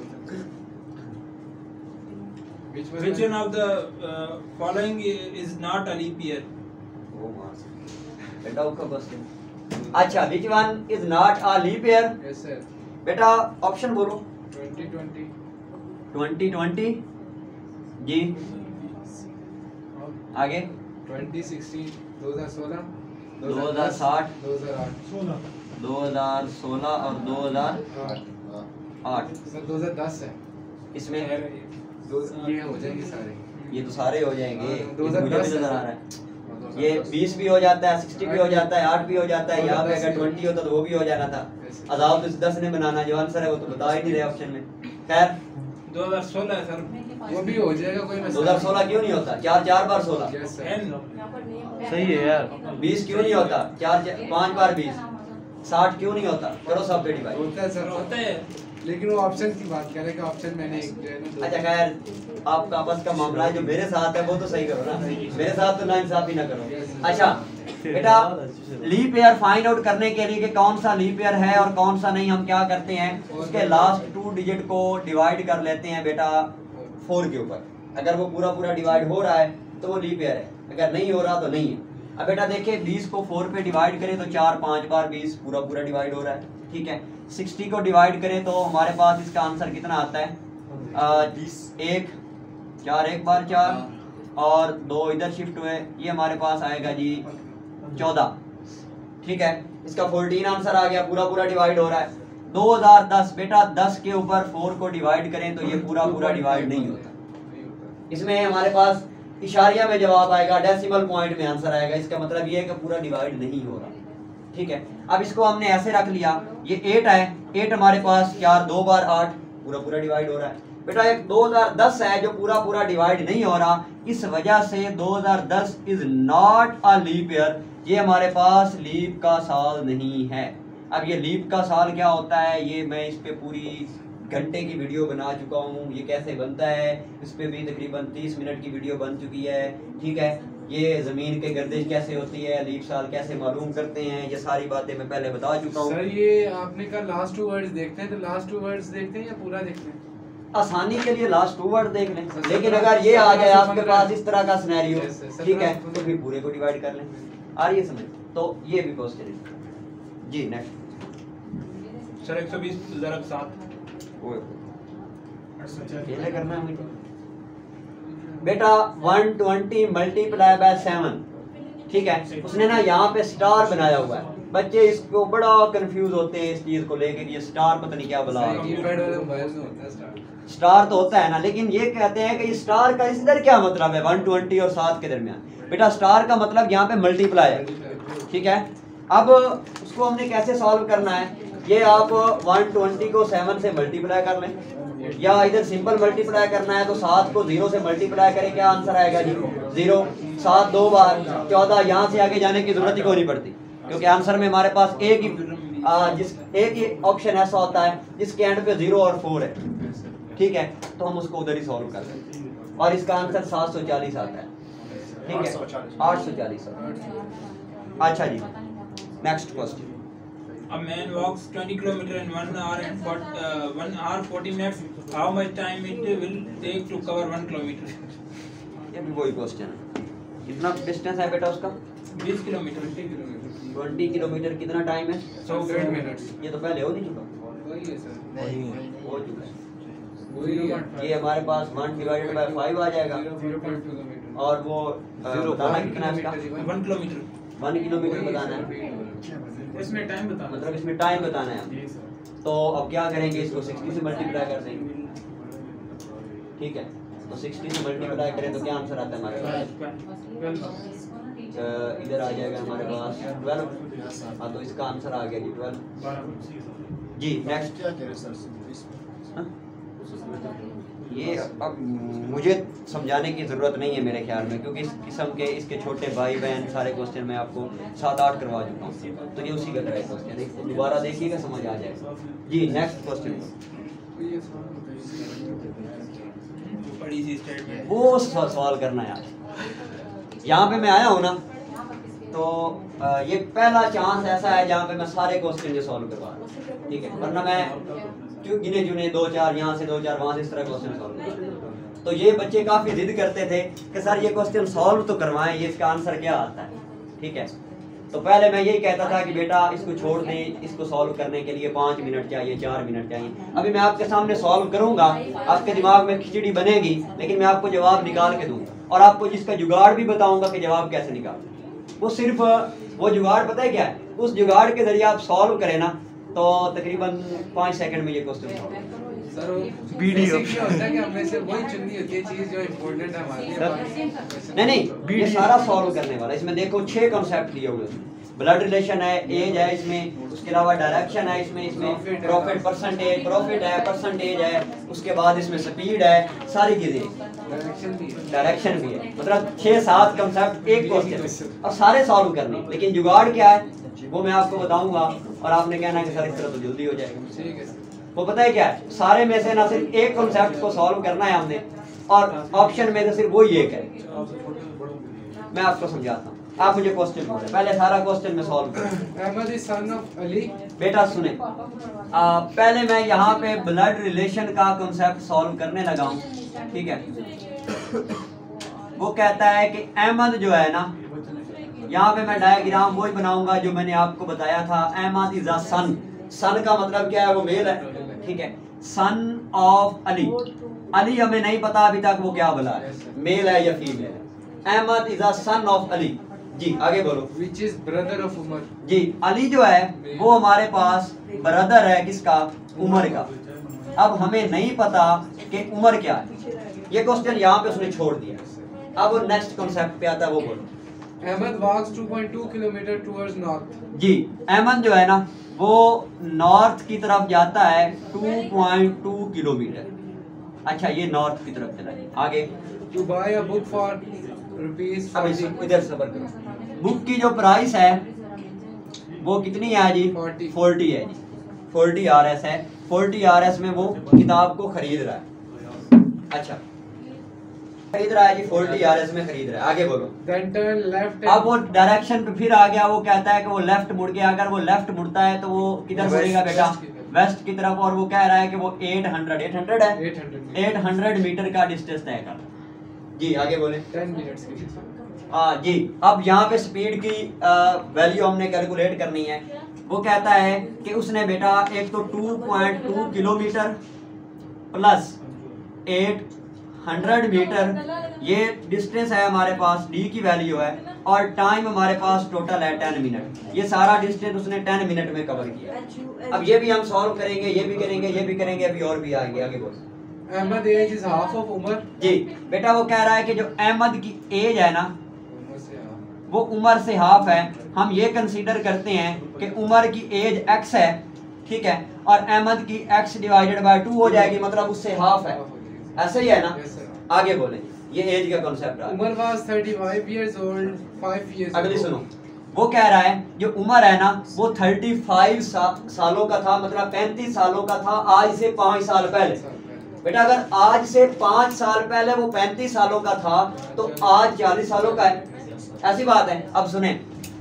Speaker 2: Which one of the following is not a leap year?
Speaker 1: बेटा आपका क्वेश्चन। अच्छा, which one is not a leap year?
Speaker 4: Yes sir.
Speaker 1: बेटा ऑप्शन बोलो।
Speaker 4: 2020.
Speaker 1: 2020 जी, आगे
Speaker 4: 2016. 2016.
Speaker 1: 2060,
Speaker 4: 2008.
Speaker 1: 2016 और 2008
Speaker 4: सर 2010 है।
Speaker 1: इसमें
Speaker 4: ये हो जाएंगे सारे।
Speaker 1: ये तो सारे हो जाएंगे, ये
Speaker 4: 2010
Speaker 1: मुझे भी नजर आ रहा है। ये 20 भी हो जाता है, 60 भी हो जाता है, 8 भी हो जाता है। यहाँ पे अगर 20 होता तो वो भी हो जाना था। अजाब तो 10 ने बनाना, जो आंसर है वो तो बता ही नहीं रहे ऑप्शन में। खैर
Speaker 2: 2016 है सर।
Speaker 4: वो भी हो जाएगा, कोई मसला
Speaker 1: 2016 क्यों नहीं होता? 4 बार 16।
Speaker 4: Yes, sir.
Speaker 3: सही है यार।
Speaker 1: 20 क्यों नहीं होता? 5 बार 20। 60 क्यों नहीं होता? करो सब पे डिवाइड।
Speaker 4: होता है सर,
Speaker 2: होता है,
Speaker 4: लेकिन वो ऑप्शन की बात कर रहे हैं कि ऑप्शन मैंने एक जो है ना
Speaker 1: अच्छा खैर, आपका आपस का मामला है, जो मेरे साथ है वो तो सही करो ना, मेरे साथ तो नाइंसाफी ना करो। अच्छा बेटा, लीप ईयर फाइंड आउट करने के लिए कि कौन सा लीप ईयर है और कौन सा नहीं, हम क्या करते हैं उसके लास्ट 2 डिजिट को डिवाइड कर लेते हैं बेटा 4 के ऊपर। अगर वो पूरा पूरा डिवाइड हो रहा है तो वो लीप ईयर है, अगर नहीं हो रहा तो नहीं है। अब बेटा देखिए 20 को 4 पे डिवाइड करें तो 4-5 बार 20 पूरा पूरा डिवाइड हो रहा है। ठीक है, 60 को डिवाइड करें तो हमारे पास इसका आंसर कितना आता है? 1 4 1 बार 4 और 2 इधर शिफ्ट हुए, ये हमारे पास आएगा जी 14। ठीक है, इसका 14 आंसर आ गया, पूरा पूरा डिवाइड हो रहा है। 2010 बेटा 10 के ऊपर 4 को डिवाइड करें तो ये पूरा पूरा डिवाइड नहीं होता, इसमें हमारे पास इशारिया में जवाब आएगा, डेसिमल पॉइंट में आंसर आएगा। इसका मतलब ये है कि पूरा डिवाइड नहीं हो रहा। ठीक है, अब इसको हमने ऐसे रख लिया, ये 8 है, 8 हमारे पास 4 2 बार 8, पूरा पूरा डिवाइड हो रहा है। बेटा एक 2010 है जो पूरा पूरा डिवाइड नहीं हो रहा, इस वजह से 2010 is not a leap year, ये हमारे पास लीप का साल नहीं है। अब ये लीप का साल क्या होता है, ये मैं इस पे पूरी घंटे की वीडियो बना चुका हूँ, ये कैसे बनता है इस पे भी तकरीबन 30 मिनट की वीडियो बन चुकी है। ठीक है, ये ज़मीन के गर्दिश कैसे होती है, लीप साल कैसे मालूम करते हैं, ये सारी बातें मैं पहले बता चुका हूँ।
Speaker 4: सर ये आपने कहा लास्ट 2 वर्ड्स देखते हैं, तो लास्ट 2 वर्ड्स देखते हैं या पूरा देखते हैं?
Speaker 1: आसानी के लिए लास्ट 2 वर्ड देख लें, लेकिन अगर ये आ जाए आपके पास इस तरह का सिनेरियो, ठीक है, तो फिर पूरे को डिवाइड कर लें। आ रही है समझ? तो ये भी क्वेश्चन है जी। नेक्स्ट
Speaker 2: सर 120 ज़रब 7
Speaker 1: ये करना है मुझे बेटा 120 मल्टीप्लाई बाय 7। ठीक है, उसने ना यहाँ पे स्टार बनाया हुआ है, बच्चे इसको बड़ा कंफ्यूज होते हैं इस चीज को लेके कि ये स्टार पता नहीं क्या बुला स्टार तो होता है ना, लेकिन ये कहते हैं कि ये स्टार का इधर क्या मतलब है 120 और 7 के दरमियान। बेटा स्टार का मतलब यहाँ पे मल्टीप्लाई है। ठीक है, अब उसको हमने कैसे सॉल्व करना है, ये आप 120 को 7 से मल्टीप्लाई कर लें, या इधर सिंपल मल्टीप्लाई करना है तो 7 को 0 से मल्टीप्लाई करें, क्या आंसर आएगा जी 0। 7 2 बार 14, यहाँ से आगे जाने की जरूरत ही कोई नहीं पड़ती, क्योंकि आंसर में हमारे पास एक ही ऑप्शन ऐसा होता है जिसके एंड पे 0 और 4 है। ठीक है, तो हम उसको उधर ही सॉल्व कर लें और इसका आंसर 740 आता है। ठीक है, 840। अच्छा जी, next question.
Speaker 2: A man walks 20 km in 1 hour and 1 hour 40 minutes. How much time it will take to cover 1 kilometer?
Speaker 1: ये भी वही क्वेश्चन है। कितना डिस्टेंस है बेटा उसका?
Speaker 2: 20 किलोमीटर।
Speaker 1: 20 किलोमीटर कितना टाइम है?
Speaker 4: 100 मिनट्स।
Speaker 1: ये तो पहले हो नहीं चुका?
Speaker 4: वही है सर,
Speaker 1: हो चुका है।
Speaker 4: वही है।
Speaker 1: ये हमारे पास 1 डिवाइडेड बाय 5 आ जाएगा,
Speaker 4: 0.2 किलोमीटर।
Speaker 1: और वो बताना कितना है इसका?
Speaker 2: 1 किलोमीटर।
Speaker 1: 1 किलोमीटर बताना है,
Speaker 2: इसमें टाइम बताना,
Speaker 1: मतलब इसमें टाइम बताना है। तो अब क्या करेंगे, इसको 60 से मल्टीप्लाई कर देंगे। ठीक है, तो 60 से मल्टीप्लाई करें तो क्या आंसर आता है हमारे पास? इधर आ जाएगा हमारे पास 12। हाँ, तो इसका आंसर आ गया जी 12 जी। नेक्स्ट ये अब मुझे समझाने की ज़रूरत नहीं है मेरे ख्याल में, क्योंकि इस किस्म के इसके छोटे भाई बहन सारे क्वेश्चन मैं आपको 7-8 करवा चुका हूँ, तो ये उसी का तरह क्वेश्चन है, दोबारा देखिएगा समझ आ जाएगा जी। नेक्स्ट क्वेश्चन
Speaker 2: बड़ी सी स्टेटमेंट
Speaker 1: वो सवाल करना है यार। यहाँ पे मैं आया हूँ ना, तो ये पहला चांस ऐसा है जहाँ पे मैं सारे क्वेश्चन सॉल्व करवा रहा हूँ। ठीक है, वरना मैं गिने चुने 2-4 यहाँ से 2-4 वहाँ से इस तरह क्वेश्चन सॉल्व करते। तो ये बच्चे काफ़ी जिद करते थे कि सर ये क्वेश्चन सॉल्व तो करवाएं, ये इसका आंसर क्या आता है। ठीक है, तो पहले मैं यही कहता था कि बेटा इसको छोड़ दें, इसको सॉल्व करने के लिए 5 मिनट चाहिए, 4 मिनट चाहिए। अभी मैं आपके सामने सॉल्व करूंगा, आपके दिमाग में खिचड़ी बनेगी, लेकिन मैं आपको जवाब निकाल के दूंगा और आपको जिसका जुगाड़ भी बताऊंगा कि जवाब कैसे निकाल। वो सिर्फ वो जुगाड़ पता है क्या है, उस जुगाड़ के जरिए आप सॉल्व करें ना तो तकरीबन 5 सेकंड में ये क्वेश्चन सॉल्व।
Speaker 4: सर वीडियो होता है कि हमें से वही चुननी होती है चीज जो इम्पोर्टेंट है हमारे लिए।
Speaker 1: नहीं, ये सारा सॉल्व करने वाला। इसमें देखो 6 कॉन्सेप्ट दिए हुए हैं। ब्लड रिलेशन है, एज है इसमें, उसके अलावा डायरेक्शन है इसमें प्रॉफिट परसेंटेज, प्रॉफिट है, परसेंटेज है, उसके बाद इसमें स्पीड है, सारी चीजें, डायरेक्शन भी है। मतलब 6-7 कॉन्सेप्ट एक क्वेश्चन और सारे सॉल्व करने। लेकिन जुगाड़ क्या है वो मैं आपको बताऊंगा और आपने कहना है कि सर इस तरह तो जल्दी हो जाएगा। वो पता है क्या है, सारे में से ना सिर्फ एक कॉन्सेप्ट को सॉल्व करना है हमने, और ऑप्शन में से सिर्फ वो ही एक है। मैं आपको समझाता हूँ, आप मुझे क्वेश्चन बोले, पहले सारा क्वेश्चन में सॉल्व करूँ।
Speaker 4: Ahmad is son of Ali.
Speaker 1: बेटा सुने, पहले मैं यहाँ पे ब्लड रिलेशन का कॉन्सेप्ट सॉल्व करने लगा हूँ। ठीक है, वो कहता है कि अहमद जो है ना, यहाँ पे मैं डायग्राम वही बनाऊंगा जो मैंने आपको बताया था। अहमद इज अ सन। सन का मतलब क्या है, वो मेल है। ठीक है, सन ऑफ अली। अली हमें नहीं पता अभी तक वो क्या बोला है, मेल है या फीमेल है। Ahmed is a son of Ali. जी आगे बोलो।
Speaker 4: Which is brother of Umar.
Speaker 1: जी अली जो है वो हमारे पास ब्रदर है किसका? उमर का। अब हमें नहीं पता कि उमर क्या है, ये क्वेश्चन यहाँ पे उसने छोड़ दिया। अब नेक्स्ट कॉन्सेप्ट पे आता है, वो बोलो।
Speaker 4: Ahmed walks 2.2 kilometer towards north.
Speaker 1: जी अहमद जो है ना वो नॉर्थ की तरफ जाता है 2.2 किलोमीटर। अच्छा ये नॉर्थ की तरफ चला है। आगे
Speaker 4: To buy a book for rupees
Speaker 1: अब
Speaker 4: 40.
Speaker 1: इधर सबर करो। बुक की जो प्राइस है वो कितनी है जी? 40 है जी, 40 RS है। 40 RS में वो किताब को खरीद रहा है। अच्छा खरीद रहा है जी, 40 RS में खरीद रहा है। आगे बोलो।
Speaker 4: Then turn left.
Speaker 1: अब वो डायरेक्शन पे फिर आ गया, वो कहता है कि वो लेफ्ट मुड़ गया। अगर वो लेफ्ट मुड़ता है तो वो किधर मुड़ेगा बेटा? वेस्ट की तरफ। और वो कह रहा है कि वो 800 है 800 मीटर का डिस्टेंस तय कर। जी आगे बोले।
Speaker 4: 10 minutes के लिए.
Speaker 1: जी अब यहाँ पे स्पीड की वैल्यू हमने कैलकुलेट करनी है। वो कहता है कि उसने बेटा एक तो 2.2 किलोमीटर प्लस 800 मीटर, ये डिस्टेंस है हमारे पास, डी की वैल्यू है, और टाइम हमारे पास टोटल है 10 मिनट। ये सारा डिस्टेंस उसने 10 मिनट में कवर किया। अब ये भी हम सॉल्व करेंगे, ये भी करेंगे, ये भी करेंगे, अभी और भी आएंगे। आगे बोल।
Speaker 4: Ahmed age is half of Umar.
Speaker 1: जी बेटा वो कह रहा है कि जो अहमद की एज है ना
Speaker 4: Umar से half.
Speaker 1: वो उमर से हाफ है। हम ये कंसीडर करते हैं कि उमर की एज x है, ठीक है, और अहमद की x डिवाइडेड बाय 2 हो जाएगी, मतलब उससे हाफ है। ऐसे ही है ना?
Speaker 4: Yes, sir.
Speaker 1: आगे बोले। ये एज का कॉन्सेप्ट है।
Speaker 4: Umar was 35 years old 5 years
Speaker 1: अगली
Speaker 4: ago.
Speaker 1: सुनो। वो कह रहा है जो उमर है ना वो 35 सालों का था, मतलब 35 सालों का था आज से 5 साल पहले। बेटा अगर आज से 5 साल पहले वो 35 सालों का था तो आज 40 सालों का है, ऐसी बात है। अब सुने,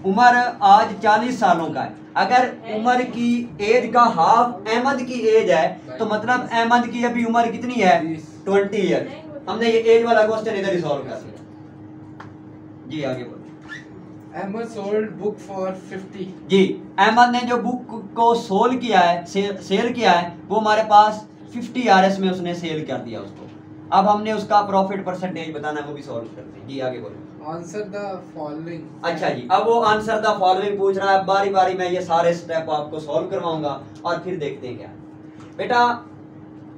Speaker 1: उमर आज 40 सालों का है। अगर उमर की एज का हाफ अहमद की एज है तो मतलब अहमद की अभी उम्र कितनी है? 20 ईयर। हमने ये एज वाला क्वेश्चन इधर ही सॉल्व कर दिया। जी आगे बोलो।
Speaker 4: Ahmed sold book for 50.
Speaker 1: जी अहमद ने जो बुक को सोल किया है, सेल किया है, वो हमारे पास 50 RS में उसने सेल कर दिया उसको। अब हमने उसका प्रॉफिट परसेंटेज बताना है, वो भी सॉल्व करते हैं। जी आगे बोलो।
Speaker 4: Answer the following.
Speaker 1: अच्छा जी अब वो आंसर द फॉलोइंग पूछ रहा है। बारी बारी मैं ये सारे स्टेप आपको सॉल्व करवाऊंगा और फिर देखते हैं क्या। बेटा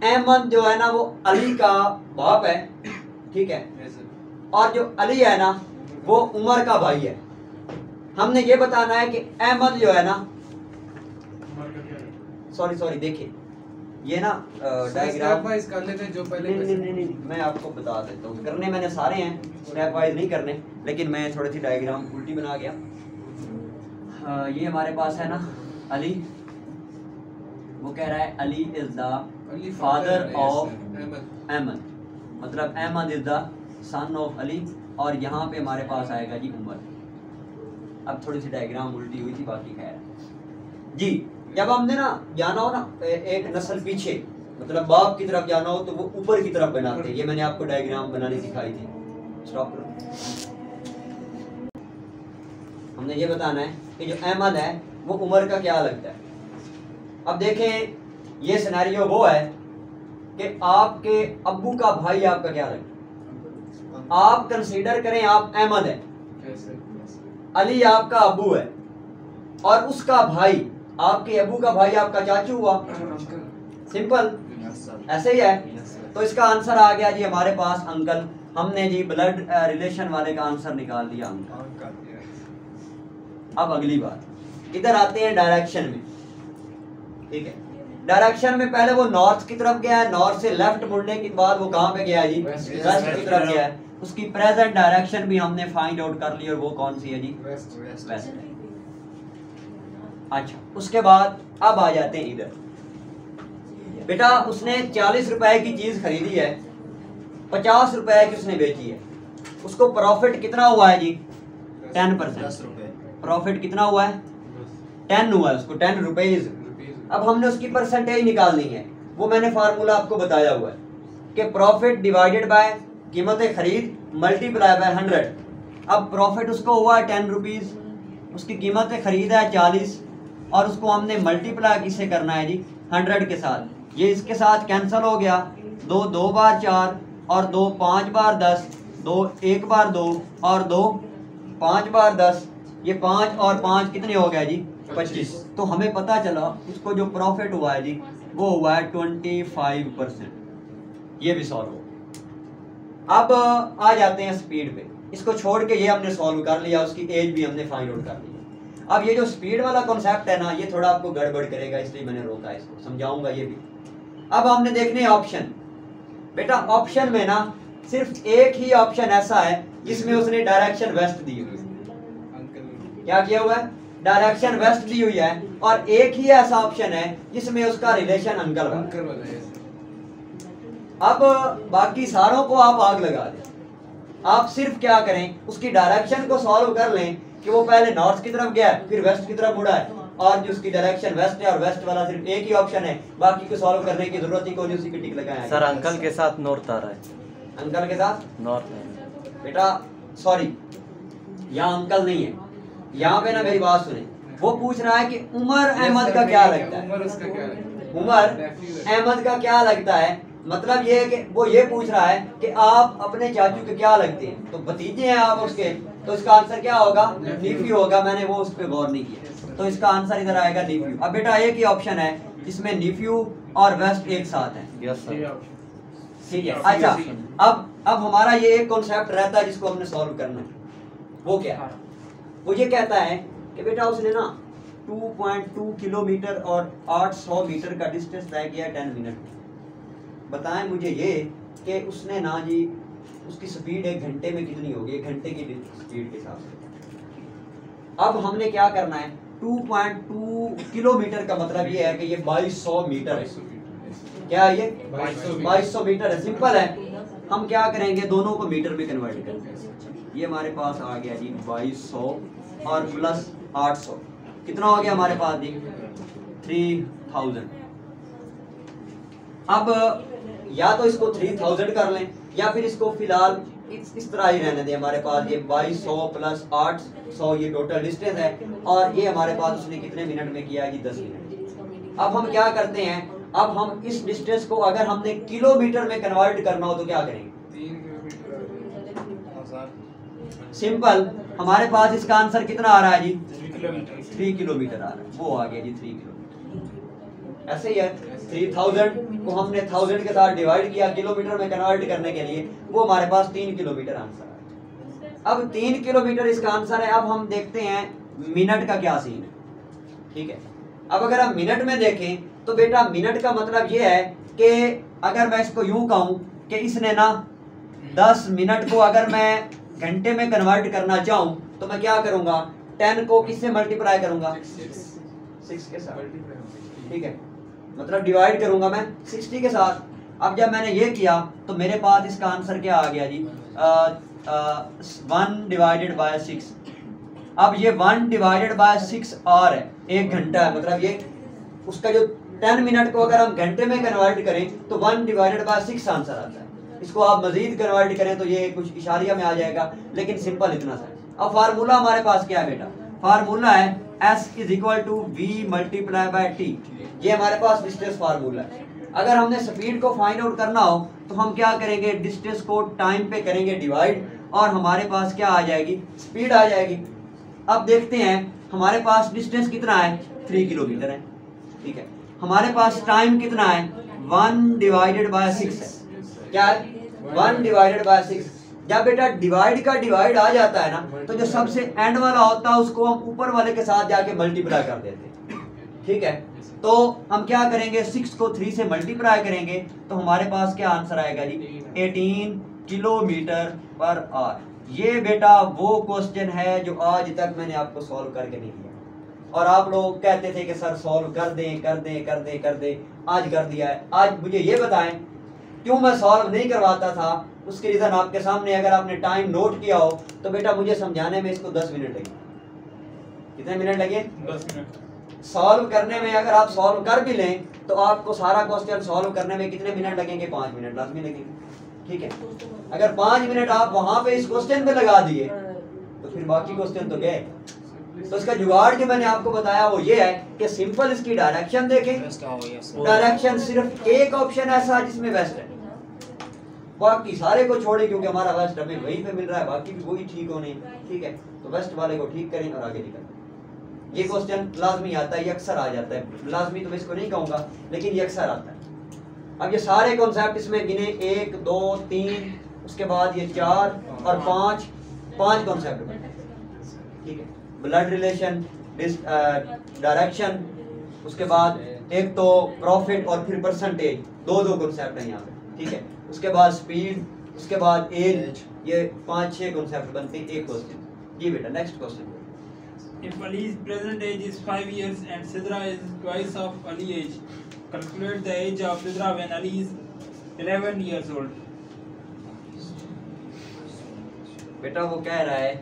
Speaker 1: अहमद जो है ना वो अली का बाप है, ठीक है, और जो अली है ना वो उमर का भाई है। हमने ये बताना है कि अहमद जो है ना, सॉरी देखिए ये ना डायग्राम
Speaker 4: वाइज कर लेते हैं जो पहले
Speaker 1: नहीं, मैं आपको बता देता हूँ। करने मैंने सारे हैं, स्टेप वाइज नहीं करने, लेकिन मैं थोड़ी सी डायग्राम उल्टी बना गया। ये हमारे पास है ना अली, वो कह रहा है Ali is the father of Ahmed, मतलब Ahmed is the son of Ali, और यहाँ पे हमारे पास आएगा जी उमर। अब थोड़ी सी डायग्राम उल्टी हुई थी, बाकी खैर जी। जब हमने ना जाना हो ना एक नस्ल पीछे, मतलब बाप की तरफ जाना हो तो वो ऊपर की तरफ बनाते हैं। ये मैंने आपको डायग्राम बनानी सिखाई थी। स्टॉप करो। हमने ये बताना है कि जो अहमद है वो उमर का क्या लगता है। अब देखें ये सिनेरियो वो है कि आपके अब्बू का भाई आपका क्या लगता है। आप कंसीडर करें आप अहमद है, अली आपका अब्बू है, और उसका भाई आपके अब्बू का भाई आपका चाचू हुआ। सिंपल ऐसे ही है। तो इसका आंसर आ गया जी हमारे पास अंकल। हमने जी ब्लड रिलेशन वाले का आंसर निकाल दिया अंकल। अब अगली बात, इधर आते हैं डायरेक्शन में, ठीक है। डायरेक्शन में पहले वो नॉर्थ की तरफ गया है, नॉर्थ से लेफ्ट मुड़ने के बाद वो कहाँ पे गया है जी? वेस्ट की तरफ गया है। उसकी प्रेजेंट डायरेक्शन भी हमने फाइंड आउट कर ली, और वो कौन सी है जी? वेस्ट। अच्छा उसके बाद अब आ जाते हैं इधर। बेटा उसने 40 रुपए की चीज खरीदी है, 50 रुपए की उसने बेची है, उसको प्रॉफिट कितना हुआ है जी? 10%। प्रॉफिट कितना हुआ है? 10 हुआ है उसको, 10 रुपीज। अब हमने उसकी परसेंटेज निकालनी है। वो मैंने फार्मूला आपको बताया हुआ है कि प्रॉफिट डिवाइडेड बाय कीमत खरीद मल्टीप्लाई बाय 100। अब प्रॉफिट उसको हुआ है 10 रुपीज, उसकी कीमत खरीद है 40, और उसको हमने मल्टीप्लाई किससे करना है जी? 100 के साथ। ये इसके साथ कैंसिल हो गया, 2 2 बार 4 और 2 5 बार 10, 2 1 बार 2 और 2 5 बार 10, ये 5 और 5 कितने हो गया जी 25। तो हमें पता चला उसको जो प्रॉफिट हुआ है जी वो हुआ है 25%। ये भी सॉल्व हो। अब आ जाते हैं स्पीड पे। इसको छोड़ के ये हमने सॉल्व कर लिया, उसकी एज भी हमने फाइंड आउट कर ली। अब ये जो स्पीड वाला कॉन्सेप्ट है ना, ये थोड़ा आपको गड़बड़ करेगा, इसलिए मैंने रोका, इसको समझाऊंगा ये भी। अब हमने देखने ऑप्शन। बेटा ऑप्शन में ना सिर्फ एक ही ऑप्शन ऐसा है जिसमें उसने डायरेक्शन वेस्ट दी हुई है। क्या किया हुआ है? डायरेक्शन वेस्ट दी हुई है। और एक ही ऐसा ऑप्शन है जिसमें उसका रिलेशन अंकल वाला है। अब बाकी सारों को आप आग लगा दें। आप सिर्फ क्या करें, उसकी डायरेक्शन को सॉल्व कर लें कि वो पहले नॉर्थ की तरफ गया फिर वेस्ट की तरफ मुड़ा है, और जो उसकी डायरेक्शन वेस्ट है और वेस्ट वाला सिर्फ एक ही ऑप्शन है, बाकी को सॉल्व करने की जरूरत ही कोई, उसी की टिक लगाए।
Speaker 3: सर अंकल के साथ नॉर्थ आ रहा है।
Speaker 1: अंकल के साथ
Speaker 3: नॉर्थ
Speaker 1: बेटा सॉरी, यहाँ अंकल नहीं है। यहाँ पे ना मेरी बात सुने, वो पूछ रहा है कि उमर अहमद का क्या लगता है।
Speaker 4: उमर उसका क्या लगता है?
Speaker 1: उमर अहमद का क्या लगता है, मतलब ये है कि वो ये पूछ रहा है कि आप अपने चाचू के क्या लगते हैं, तो भतीजे हैं आप उसके, तो इसका आंसर क्या होगा? नीफ्यू होगा। मैंने वो उस पर गौर नहीं किया, तो इसका आंसर इधर आएगा नीफ्यू। अब बेटा एक ही ऑप्शन है जिसमें नीफ्यू और वेस्ट एक साथ है।
Speaker 3: Yes sir.
Speaker 1: ठीक है। अच्छा, अब हमारा ये एक कॉन्सेप्ट रहता है जिसको हमने सॉल्व करना है। वो क्या? वो ये कहता है कि बेटा उसने ना 2.2 किलोमीटर और 800 मीटर का डिस्टेंस तय किया 10 मिनट में। बताएं मुझे ये कि उसने ना जी उसकी स्पीड 1 घंटे में कितनी होगी, 1 घंटे की स्पीड के हिसाब से। अब हमने क्या करना है, 2.2 किलोमीटर का मतलब ये है कि ये 2200 मीटर है। क्या है ये? 2200 मीटर है। सिंपल है। हम क्या करेंगे, दोनों को मीटर में कन्वर्ट करेंगे। ये हमारे पास आ गया जी 2200 और प्लस 800, कितना हो गया हमारे पास जी? 3000। अब या तो इसको 3000 कर लें या फिर इसको फिलहाल इस तरह ही रहने दें। हमारे पास ये 2200 प्लस 800 ये टोटल डिस्टेंस है, और ये हमारे पास उसने कितने मिनट में किया है जी? 10 मिनट। अब हम क्या करते हैं, अब हम इस डिस्टेंस को अगर हमने किलोमीटर में कन्वर्ट करना हो तो क्या करेंगे?
Speaker 4: 3 किलोमीटर।
Speaker 1: सिंपल। हमारे पास इसका आंसर कितना आ रहा है जी?
Speaker 2: 3
Speaker 1: किलोमीटर आ रहा है। वो आ गया जी 3 किलोमीटर। ऐसे ही है, 3000 को हमने 1000 के साथ डिवाइड किया किलोमीटर में कन्वर्ट करने के लिए, वो हमारे पास 3 किलोमीटर आंसर है। अब 3 किलोमीटर इसका आंसर है। अब हम देखते हैं मिनट का क्या सीन है। ठीक है। अब अगर हम मिनट में देखें तो बेटा मिनट का मतलब ये है कि अगर मैं इसको यूं कहूं कि इसने ना 10 मिनट को अगर मैं घंटे में कन्वर्ट करना चाहूं तो मैं क्या करूंगा, 10 को किससे मल्टीप्लाई करूंगा? 6 के साथ। ठीक है, मतलब डिवाइड करूंगा मैं 60 के साथ। अब जब मैंने ये किया तो मेरे पास इसका आंसर क्या आ गया जी? 1 डिवाइडेड बाय 6। अब ये 1 डिवाइडेड बाय 6 और है, 1 घंटा है। मतलब ये उसका जो 10 मिनट को अगर हम घंटे में कन्वर्ट करें तो 1 डिवाइडेड बाय 6 आंसर आता है। इसको आप मजीद कन्वर्ट करें तो ये कुछ इशारिया में आ जाएगा, लेकिन सिंपल इतना सा। अब फार्मूला हमारे पास क्या है बेटा? फार्मूला है S is equal to V multiply by T। ये हमारे पास डिस्टेंस फार्मूला है। अगर हमने स्पीड को फाइंड आउट करना हो तो हम क्या करेंगे, डिस्टेंस को टाइम पे करेंगे डिवाइड, और हमारे पास क्या आ जाएगी? स्पीड आ जाएगी। अब देखते हैं हमारे पास डिस्टेंस कितना है? 3 किलोमीटर है। ठीक है, हमारे पास टाइम कितना है? 1 डिवाइडेड बाय 6 है। क्या है? 1 डिवाइडेड बाय 6। जब बेटा डिवाइड का डिवाइड आ जाता है ना, तो जो सबसे एंड वाला होता है उसको हम ऊपर वाले के साथ जाके मल्टीप्लाई कर देते हैं। ठीक है, तो हम क्या करेंगे, 6 को 3 से मल्टीप्लाई करेंगे तो हमारे पास क्या आंसर आएगा जी? 18 किलोमीटर पर आवर। ये बेटा वो क्वेश्चन है जो आज तक मैंने आपको सॉल्व करके नहीं दिया, और आप लोग कहते थे कि सर सॉल्व कर दें कर दें कर दें कर दें। आज कर दिया है। आज मुझे ये बताएं क्यों मैं सॉल्व नहीं करवाता था? उसके रीजन आपके सामने। अगर आपने टाइम नोट किया हो तो बेटा मुझे समझाने में इसको 10 मिनट लगे। कितने मिनट लगे?
Speaker 2: 10 मिनट।
Speaker 1: सॉल्व करने में अगर आप सॉल्व कर भी लें तो आपको सारा क्वेश्चन सॉल्व करने में कितने मिनट लगेंगे? 5 मिनट लाजमी लगेंगे। ठीक है, अगर 5 मिनट आप वहां पे इस क्वेश्चन पे लगा दिए तो फिर बाकी क्वेश्चन तो गए। तो इसका जुगाड़ जो मैंने आपको बताया वो ये है कि सिंपल इसकी डायरेक्शन देखें। डायरेक्शन सिर्फ एक ऑप्शन ऐसा जिसमें वेस्ट है, बाकी सारे को छोड़े क्योंकि हमारा वेस्ट हमें वहीं पे मिल रहा है, बाकी भी वही ठीक होने, ठीक है। तो वेस्ट वाले को ठीक करें और आगे निकलें। ये क्वेश्चन लाजमी आता है, ये अक्सर आ जाता है, लाजमी तो मैं इसको नहीं कहूँगा लेकिन ये अक्सर आता है। अब ये सारे कॉन्सेप्ट इसमें गिने 1 2 3, उसके बाद ये 4 और 5 कॉन्सेप्ट बने, ठीक है। ब्लड रिलेशन, डायरेक्शन, उसके बाद एक तो प्रॉफिट और फिर परसेंटेज, दो कॉन्सेप्ट हैं यहाँ पे, ठीक है। उसके बाद स्पीड, उसके बाद एज, ये 5-6 कॉन्सेप्ट बनते हैं एक क्वेश्चन। जी बेटा next question.
Speaker 2: If Ali's present age is 5 years and Sidra is twice of Ali age, calculate the age of Sidra when Ali is 11 years old.
Speaker 1: बेटा वो कह रहा है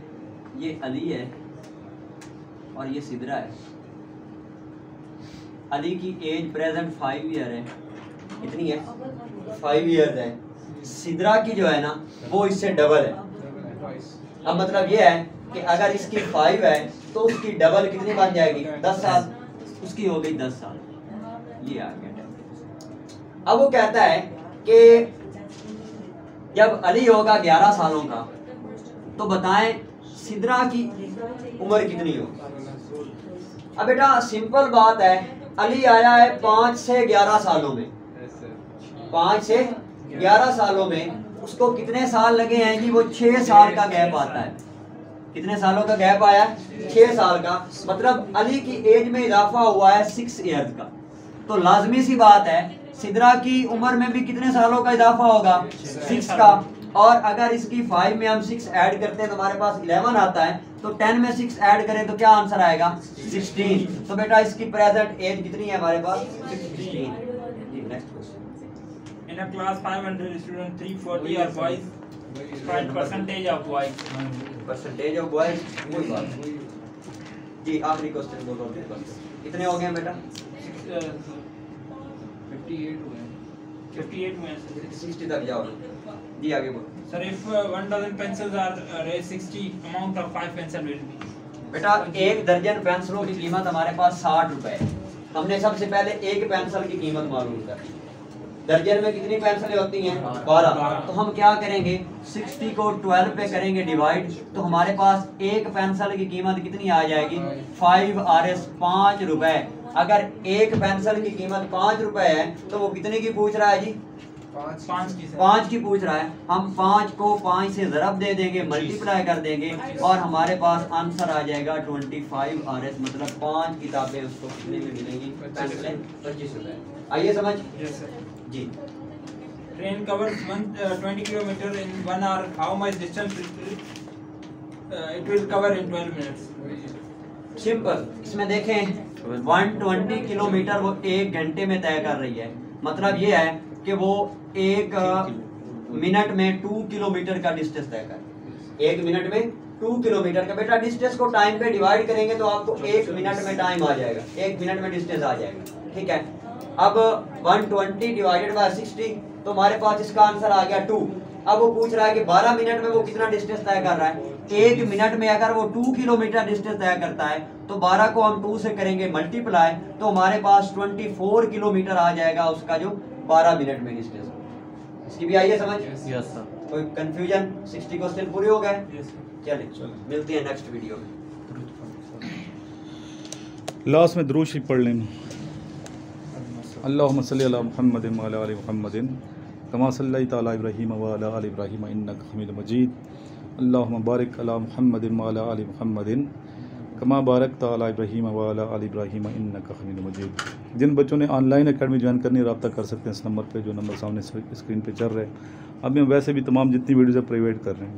Speaker 1: ये अली है और ये सिदरा है। अली की एज प्रेजेंट 5 ईयर है, कितनी है? 5 ईयर्स है। सिदरा की जो है ना वो इससे डबल है। अब मतलब ये है कि अगर इसकी 5 है तो उसकी डबल कितनी बन जाएगी? 10 साल। उसकी हो गई 10 साल। ये आ गया। अब वो कहता है कि जब अली होगा 11 सालों का तो बताएं सिदरा की उम्र कितनी होगी। अब बेटा सिंपल बात है, अली आया है 5 से 11 सालों में, 5 से 11 सालों में उसको कितने साल लगे हैं जी? वो 6 साल का गैप आता है। कितने सालों का गैप आया? 6 साल का। मतलब अली की एज में इजाफा हुआ है 6 ईयर्स का। तो लाजमी सी बात है सिदरा की उम्र में भी कितने सालों का इजाफा होगा? 6 का। और अगर इसकी 5 में हम 6 ऐड करते हैं तो हमारे पास 11 आता है, तो 10 में 6 ऐड करें तो क्या आंसर आएगा? 16। तो बेटा इसकी प्रेजेंट एज कितनी है हमारे पास? 16। Next question.
Speaker 2: In a class 500 students, 340 are boys. Find percentage of boys.
Speaker 1: Percentage of boys, कोई बात नहीं जी। आखिरी क्वेश्चन बोलो कितने हो गए बेटा?
Speaker 4: 58 हुए हैं।
Speaker 2: 58 में sir.
Speaker 1: 60 तक जाओ जी। आगे बोलो
Speaker 2: Sir, if 1000 pencils are raised, 60 amount of 5 pencil will be.
Speaker 1: बेटा 1 दर्जन पेंसिलों की कीमत हमारे पास 60 रुपए है। हमने सबसे पहले एक पेंसिल की कीमत मालूम कर। दर्जन में कितनी पेंसिलें होती हैं? 12। तो हम क्या करेंगे? 60 को 12 पे करेंगे डिवाइड, तो हमारे पास एक पेंसिल की कीमत कितनी आ जाएगी? 5 RS, 5 रुपए। अगर एक पेंसिल की कीमत 5 रुपए है तो वो कितने की पूछ रहा है जी? 5 की पूछ रहा है। हम 5 को 5 से ज़रब दे देंगे, मल्टीप्लाई कर देंगे और हमारे पास आंसर आ जाएगा 25 RS। मतलब 5 किताबें उसको कितने में मिलेंगी? 25 रुपए। आइए समझ जी।
Speaker 2: Train covers 20 kilometer in 1 hour. How much distance it will cover in 12 minutes?
Speaker 1: Simple. इसमें देखें 120 किलोमीटर वो 1 घंटे में तय कर रही है। मतलब ये है कि वो 1 मिनट में 2 किलोमीटर का डिस्टेंस तय कर। 1 मिनट में 2 किलोमीटर का। बेटा डिस्टेंस को टाइम पे डिवाइड करेंगे तो आपको 1 मिनट में टाइम आ जाएगा, 1 मिनट में डिस्टेंस आ जाएगा, ठीक है। अब 120 डिवाइडेड बाय 60 तो हमारे पास इसका आंसर आ गया 2। अब वो पूछ रहा है कि 12 मिनट में वो कितना डिस्टेंस तय कर रहा है। 1 मिनट में अगर वो 2 किलोमीटर डिस्टेंस तय करता है तो 12 को हम 2 से करेंगे मल्टीप्लाई, तो हमारे पास 24 किलोमीटर आ जाएगा उसका जो 12 मिनट में डिस्टेंस। इसकी भी आइए समझ।
Speaker 3: Yes sir.
Speaker 1: कोई कंफ्यूजन? 60 क्वेश्चन पूरे हो गए।
Speaker 2: Yes, sir.
Speaker 1: चलिए मिलते हैं नेक्स्ट वीडियो में।
Speaker 5: लास्ट में दुरूद शरीफ पढ़ लें। अल्लाहुम्मा सल्ली अला मुहम्मदिन व अला आलि मुहम्मदिन कमा सल्लैता अला इब्राहीम व अला आलि इब्राहीम इन्नका हमीदुम मजीद। अल्लाहुम्मा बारिक अला मुहम्मदिन व अला आलि मुहम्मदिन कमा बारकता अला इब्राहीम व अला आलि इब्राहीम इन्नका हमीदुम मजीद। जिन बच्चों ने ऑनलाइन एकेडमी ज्वाइन करनी है रब्ता कर सकते हैं इस नंबर पे, जो नंबर सामने स्क्रीन पे चल रहे हैं। अभी हम वैसे भी तमाम जितनी वीडियोज़ है प्राइवेट कर रहे हैं।